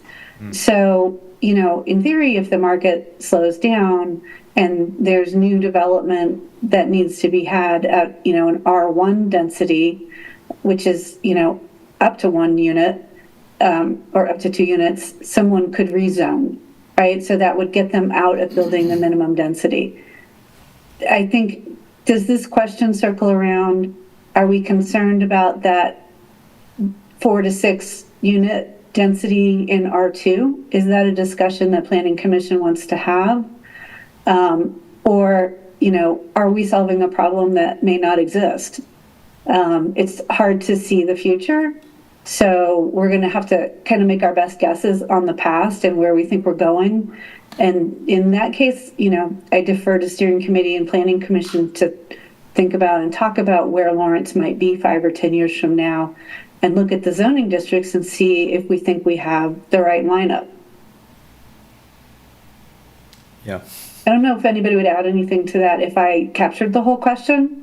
So, in theory, if the market slows down and there's new development that needs to be had at, an R1 density, which is, up to 1 unit or up to 2 units, someone could rezone, right? So that would get them out of building the minimum density. I think, does this question circle around, are we concerned about that 4 to 6 unit density in R2? Is that a discussion that Planning Commission wants to have? Or, are we solving a problem that may not exist? It's hard to see the future. So we're going to have to kind of make our best guesses on the past and where we think we're going. And in that case, I defer to steering committee and planning commission to think about and talk about where Lawrence might be 5 or 10 years from now, and look at the zoning districts and see if we think we have the right lineup. Yeah. I don't know if anybody would add anything to that, if I captured the whole question.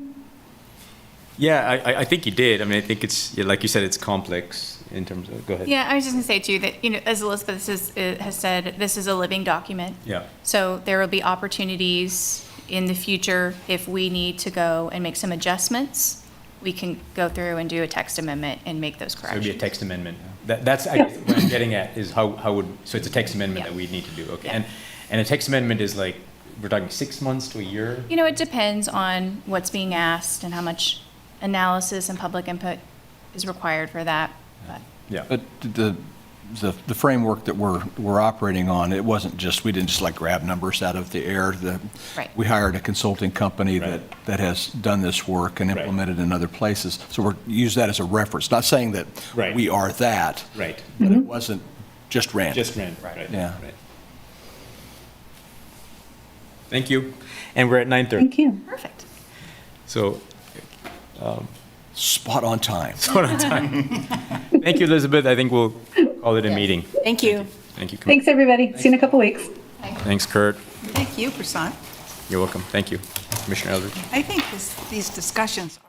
Yeah, I think you did. I mean, I think it's, like you said, it's complex in terms of, go ahead. Yeah, I was just going to say too that, as Elizabeth has said, this is a living document. Yeah. So there will be opportunities in the future if we need to go and make some adjustments. We can go through and do a text amendment and make those So corrections. it'd be a text amendment. That's, I guess, what I'm getting at is how would, so it's a text amendment Yeah. that we need to do, okay? Yeah. And a text amendment is like, we're talking 6 months to a year? It depends on what's being asked and how much analysis and public input is required for that. But Yeah. But the framework that we're operating on, it wasn't just, we didn't just like grab numbers out of the air. Right. We hired a consulting company Right. that has done this work and Right. implemented in other places. So we're, use that as a reference, not saying that Right. we are that. Right. But it wasn't just random. Just random, right? Yeah. Right. Thank you. And we're at 9:30. Thank you. perfect. So, Spot on time. what on time. Thank you, Elizabeth. I think we'll call it a meeting. Thank you. Thank you. Thanks, everybody. See you in a couple weeks. Thanks, Kurt. Thank you, Prasad. You're welcome. Thank you. Commissioner Eldridge. I think these discussions